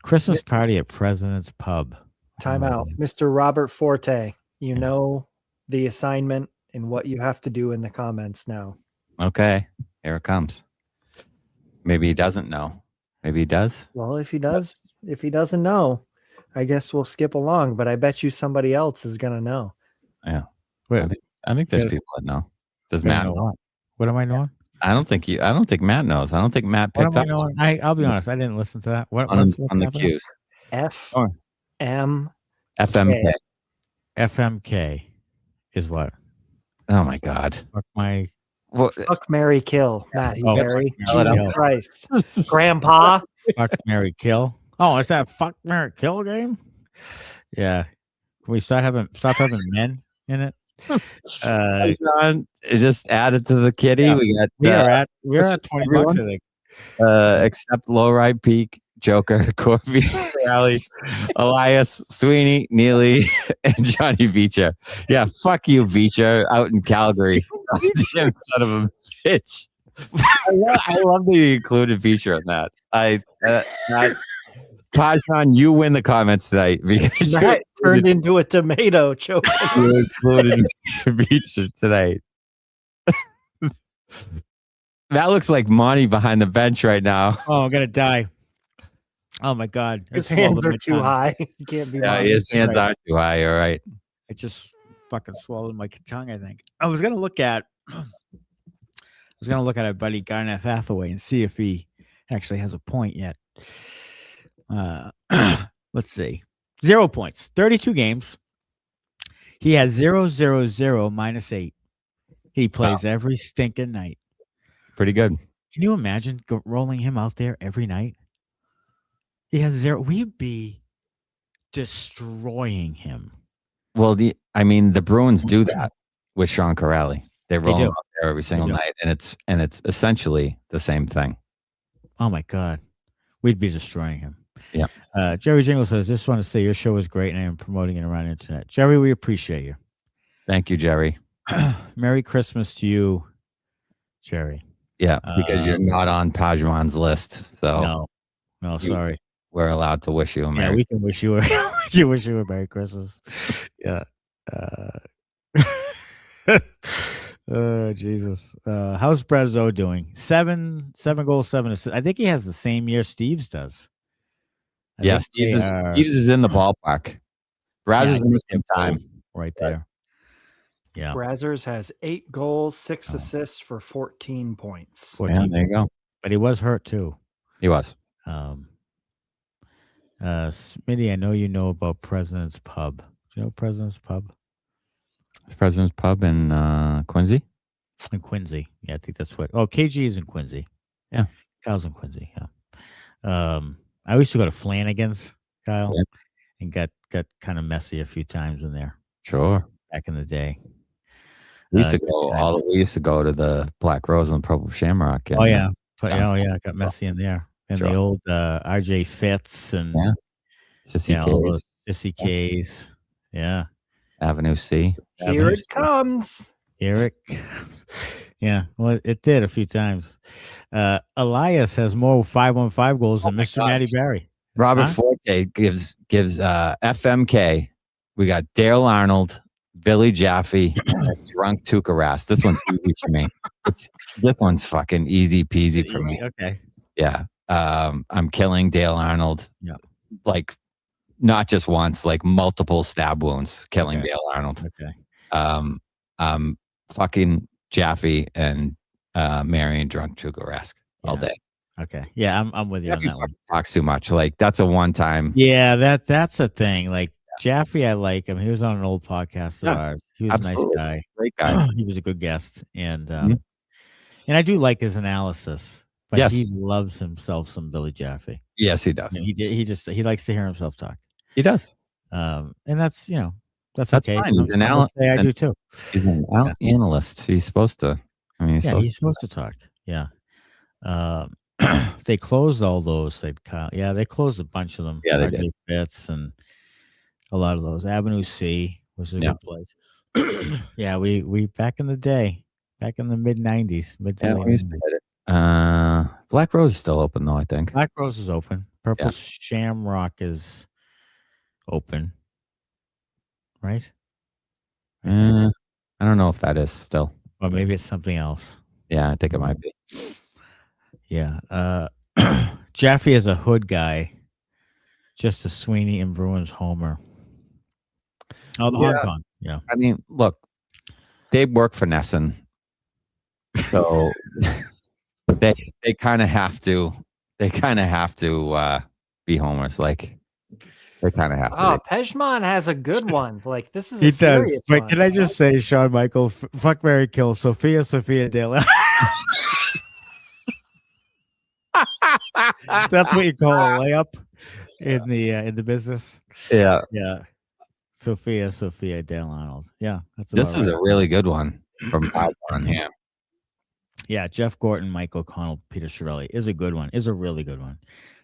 Christmas party at President's Pub. Time out. Mr. Robert Forte, you know the assignment and what you have to do in the comments now. Okay, here it comes. Maybe he doesn't know. Maybe he does. Well, if he doesn't know, I guess we'll skip along, but I bet you somebody else is going to know. Yeah. Wait, I think there's Yeah. people that know. Does Matt Matt know know? what am I knowing? I don't think Matt knows. I don't think Matt What picked am I up knowing? I'll be honest. I didn't listen to that. What's on the happening? cues. FMK. FMK. FMK is what? Oh my God. Fuck my. Well, Fuck, marry, kill. Matty Oh, Berry. spell it Jesus out. Christ. Grandpa. Fuck, marry, kill. Oh, is that fuck, marry, kill game? Yeah. Can we stop having men in it? John, just added to the kitty. Yeah. We got We're at $20, I think. except Lohrei, Peeke, Joker, Korpisalo, Elias, Sweeney, Neely, and Johnny Beecher. Yeah, fuck you, Beecher, out in Calgary. Son of a bitch. I love that you included Beecher in that. Pajman, you win the comments tonight because Matt turned into a tomato choke. you included Beecher tonight. That looks like Monty behind the bench right now. Oh, I'm gonna die. Oh my God. His It hands swallowed are my too tongue. high. He can't be Yeah, mine. his hands are too high. All right. It just fucking swallowed my tongue, I think. I was gonna look at our buddy Garneth Hathaway and see if he actually has a point yet. Let's see. 0 points, 32 games. He has 0, 0, 0, -8. He plays every stinking night. Pretty good. Can you imagine rolling him out there every night? He has 0. We'd be destroying him. Well, the Bruins do that with Sean Corrali. They roll do. him out there every single do. night, and it's essentially the same thing. Oh my God. We'd be destroying him. Yeah. Jerry Jingle says, just want to say your show is great and I am promoting it around the internet. Jerry, we appreciate you. Thank you, Jerry. Merry Christmas to you, Jerry. Yeah, because you're not on Pajman's list, so No, sorry. we're allowed to wish you a Merry. We can wish you a Merry Christmas. Yeah. Oh, Jesus. How's Brazo doing? 7 goals, 7 assists. I think he has the same year Steve's does. Yeah, Steve's is in the ballpark. Brazzers in the same time. Right there. Yeah. Brazzers has 8 goals, 6 assists for 14 points. Yeah, there you go. But he was hurt too. He was. Smitty, I know you know about President's Pub. Do you know President's Pub? President's Pub in Quincy? In Quincy. Yeah, I think that's what. Oh, KG is in Quincy. Yeah. Kyle's in Quincy. Yeah. I used to go to Flanagan's, Kyle, and got kind of messy a few times in there. Sure. Back in the day. We used to go to the Black Rose and Purple Shamrock. And, it got messy in there. And the old RJ Fitz and Sissy all K's. those Sissy K's. Yeah. Avenue C. Here it comes. Here it comes. Yeah, well, it did a few times. Elias has more 5-on-5 goals than Mr. Matty Berry. Robert Forte gives FMK. We got Dale Arnold, Billy Jaffe, drunk Tuukka Rask. This one's easy for me. This one's fucking easy peasy for me. Okay. Yeah. I'm killing Dale Arnold. Yeah. Like not just once, like multiple stab wounds, killing Dale Arnold. Okay. Fucking Jaffe and marrying drunk Tuukka Rask all day. Okay. Yeah, I'm with you Jaffe on that one. Talks too much. Like that's a one time. Yeah, that's a thing. Like Jaffe, I like him. He was on an old podcast of ours. He was absolutely. a nice guy. Great guy. He was a good guest. And I do like his analysis. But he loves himself some Billy Jaffe. Yes, he does. He likes to hear himself talk. He does. And that's that's okay. Fine. He's an I do too. He's an analyst. He's supposed to. I mean, he's supposed to talk. Yeah. They closed all those. They closed a bunch of them. Yeah, they did. Fitz and a lot of those. Avenue C was a good place. Yeah, we back in the day, back in the mid '90s, Black Rose is still open though. I think Black Rose is open. Purple Shamrock is open. Right? I don't know if that is still. Or maybe it's something else. Yeah, I think it might be. Yeah. Jaffe is a hood guy. Just a Sweeney and Bruins homer. Oh, the Hong Kong. Yeah. I mean, look, they work for Nesson. So they kind of have to be homers. Like they kind of have to. Oh, Pejman has a good one. Like this is he does. But one. Can I just say, Shawn Michael, fuck Mary Kill, Sophia Dale. That's what you call a layup in the business. Yeah. Yeah. Sophia Dale Arnold. Yeah. This is a really good one from on here. Yeah, Jeff Gorton, Mike O'Connell, Peter Chiarelli is a good one. Is a really good one.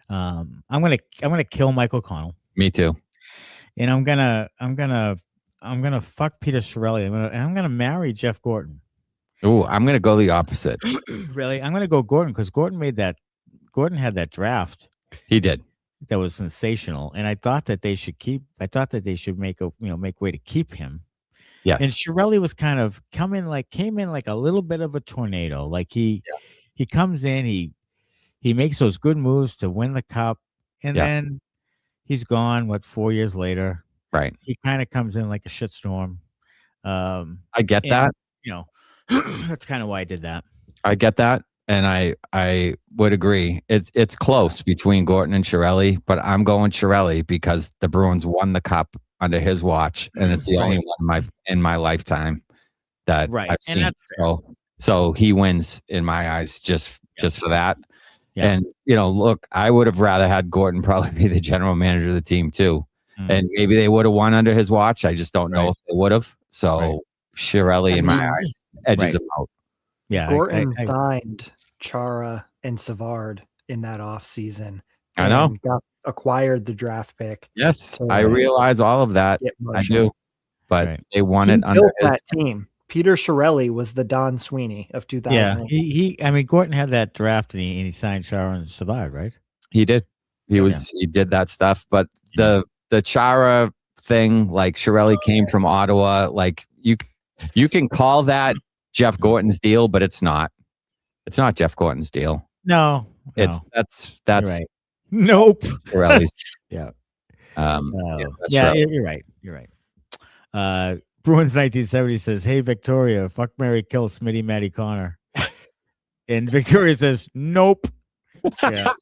I'm gonna kill Mike O'Connell. Me too. And I'm gonna fuck Peter Chiarelli. I'm gonna marry Jeff Gorton. Oh, I'm gonna go the opposite. Really, I'm gonna go Gorton because Gorton had that draft. He did. That was sensational, and I thought that they should make way to keep him. Yes. And Chiarelli was kind of came in like a little bit of a tornado. Like he comes in, he makes those good moves to win the cup, and then he's gone. 4 years later? Right. He kind of comes in like a shitstorm. I get that. That's kind of why I did that. I get that. And I would agree. It's close between Gorton and Chiarelli, but I'm going Chiarelli because the Bruins won the cup under his watch, and it's the only one in my lifetime that I've seen. So he wins in my eyes just for that. Yeah. And look, I would have rather had Gorton probably be the general manager of the team too, and maybe they would have won under his watch. I just don't know if they would have. So Chiarelli in my eyes edges him out. Yeah, Gorton signed Chara and Savard in that offseason. I know. Acquired the draft pick. Yes, I realize all of that. I do. But they won it under that team. Peter Chiarelli was the Don Sweeney of 2000. Yeah, Gorton had that draft and he signed Chara and Savard, right? He did. He did that stuff. But the Chara thing, like Chiarelli came from Ottawa, like you can call that Jeff Gorton's deal, but it's not. It's not Jeff Gorton's deal. No. That's right. Nope. Chiarelli's. Yeah. You're right. You're right. Bruins 1970 says, "Hey Victoria, fuck Mary Kill Smitty Matty Connor." And Victoria says, "Nope." Yeah.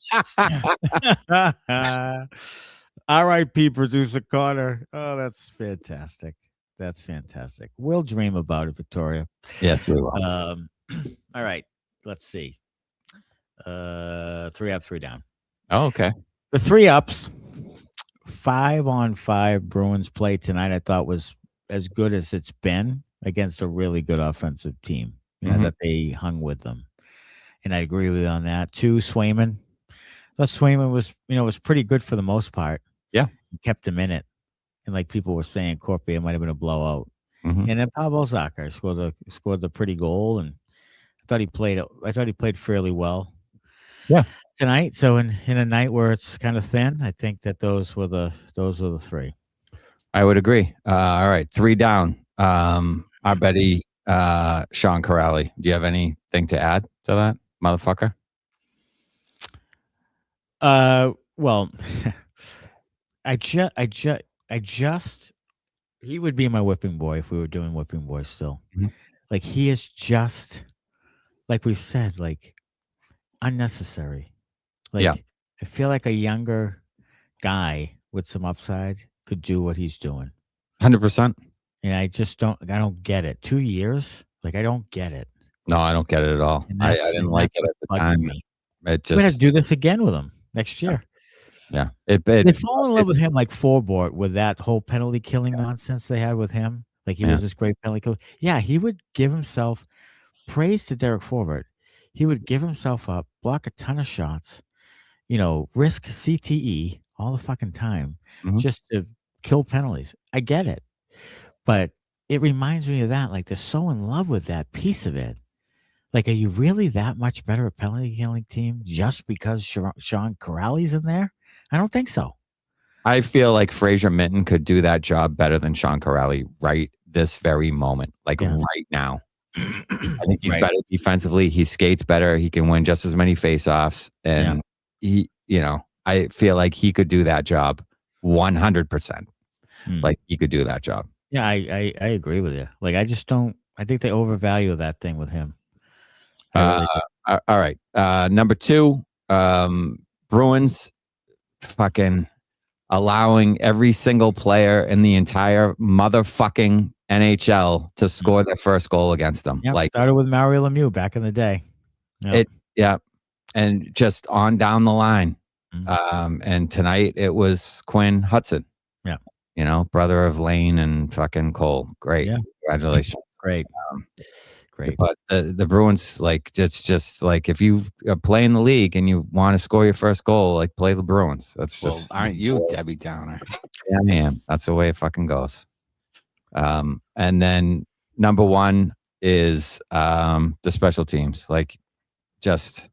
R.I.P. producer Connor. Oh, that's fantastic. That's fantastic. We'll dream about it, Victoria. Yes, we will. All right. Let's see. 3 up, 3 down. Oh, okay. The 3 ups, 5-on-5 Bruins play tonight, I thought was as good as it's been against a really good offensive team. That they hung with them. And I agree with you on that. 2, Swayman. I thought Swayman was pretty good for the most part. Yeah. He kept him in it. And like people were saying, Korpisalo might have been a blowout. And then Pavel Zacha scored the pretty goal, and I thought he played fairly well. Yeah. Tonight. So in a night where it's kind of thin, I think that those were the 3. I would agree. All right, 3 down. Our buddy Sean Corrali. Do you have anything to add to that, motherfucker? Well, I just he would be my whipping boy if we were doing whipping boys still. Mhm. Like he is just like we've said, like unnecessary. Like Yeah. I feel like a younger guy with some upside could do what he's doing. 100%. And I don't get it. 2 years? Like I don't get it. No, I don't get it at all. And I that's- didn't and like that's it at the what's bugging time. me. It We're gonna just, do this again with him next year. yeah. They fall in love with him like Forbort with that whole penalty killing nonsense they had with him. Like he was this great penalty killer. Yeah, he would give himself praise to Derek Forbort. He would give himself up, block a ton of shots, risk CTE all the fucking time just to kill penalties. I get it. But it reminds me of that. Like they're so in love with that piece of it. Like, are you really that much better at penalty killing team just because Sean Corrali's in there? I don't think so. I feel like Fraser Minton could do that job better than Sean Corrali right this very moment, like right now. I think he's better defensively. He skates better. He can win just as many faceoffs, and I feel like he could do that job 100%. Like he could do that job. Yeah, I agree with you. Like I just don't. I think they overvalue that thing with him. All right. Number 2, Bruins fucking allowing every single player in the entire motherfucking NHL to score their first goal against them. Yeah, like started with Mario Lemieux back in the day. Yep. And just on down the line. And tonight it was Quinn Hudson. Yeah. Brother of Lane and fucking Cole. Great. Yeah. Congratulations. Great. Great. But the Bruins, like, it's just like if you are playing the league and you want to score your first goal, like play the Bruins. That's just aren't you Debbie Downer? Yeah, I am. That's the way it fucking goes. And then number 1 is the special teams. Like, just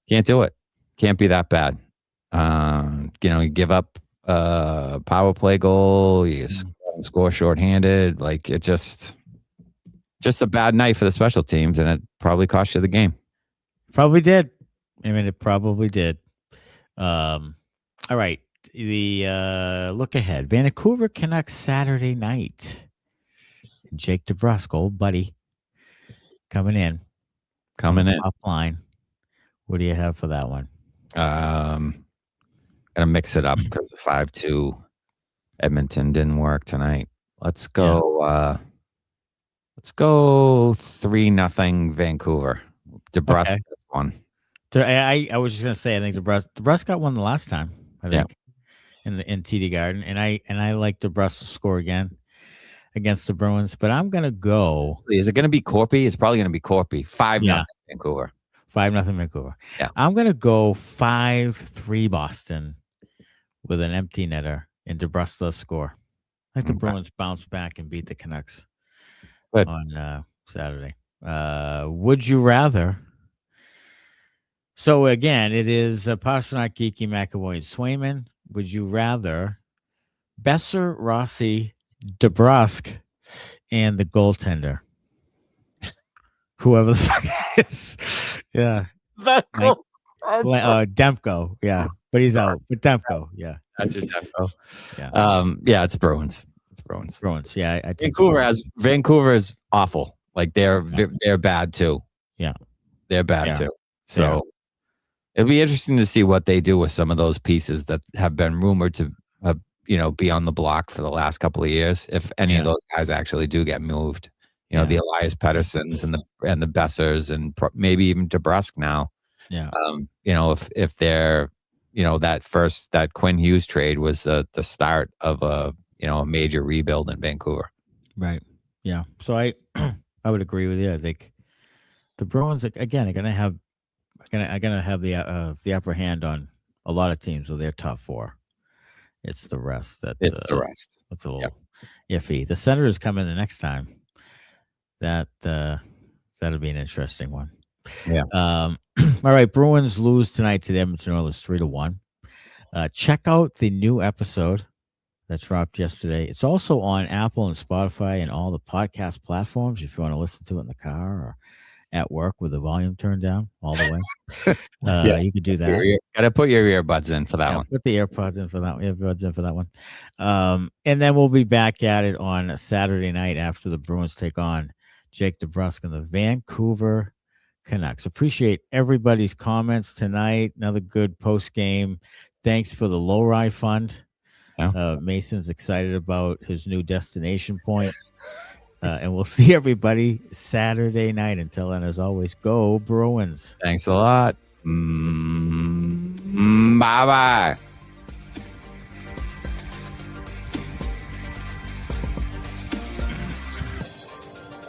can't do it. Can't be that bad. You give up a power play goal, you score shorthanded. Like it just a bad night for the special teams, and it probably cost you the game. Probably did. I mean, it probably did. All right. The look ahead. Vancouver Canucks Saturday night. Jake DeBrusk, old buddy, coming in. Top line. What do you have for that one? Gonna mix it up because the 5-2 Edmonton didn't work tonight. Let's go. Let's go 3-0 Vancouver. DeBrusk gets one. I was just gonna say I think DeBrusk got one the last time. I think in TD Garden, and I like DeBrusk to score again against the Bruins. But I'm gonna go. Is it gonna be Korpi? It's probably gonna be Korpi. 5-0 Vancouver. 5-0 Vancouver. Yeah. I'm gonna go 5-3 Boston with an empty netter, and DeBrusk does score. I think the Bruins bounce back and beat the Canucks on Saturday. Would you rather? So again, it is Pastrnak, Geekie, McAvoy, and Swayman. Would you rather Besser, Rossi, DeBrusk, and the goaltender? Whoever the fuck it is. Yeah. Demko. Yeah. But he's out. But Demko. Yeah. That's your Demko. Yeah. It's Bruins. Bruins. Yeah. I think Vancouver is awful. Like they're bad too. Yeah. They're bad too. So it'll be interesting to see what they do with some of those pieces that have been rumored to be on the block for the last couple of years. If any of those guys actually do get moved, the Elias Petterssons and the Bessers and maybe even DeBrusk now. Yeah. If they're that Quinn Hughes trade was the start of a major rebuild in Vancouver. Right. Yeah. So I would agree with you. I think the Bruins again are going to have the upper hand on a lot of teams with their top 4. It's the rest that's a little iffy. The Senators come in the next time. That'll be an interesting one. Yeah. All right. Bruins lose tonight to the Edmonton Oilers 3-1. Check out the new episode that dropped yesterday. It's also on Apple and Spotify and all the podcast platforms if you want to listen to it in the car or at work with the volume turned down all the way. You could do that. Gotta put your earbuds in for that one. Put the earbuds in for that one. And then we'll be back at it on a Saturday night after the Bruins take on Jake DeBrusk and the Vancouver Canucks. Appreciate everybody's comments tonight. Another good post game. Thanks for the Lohrei fund. Yeah. Mason's excited about his new destination point. And we'll see everybody Saturday night. Until then, as always, go Bruins. Thanks a lot. Bye-bye.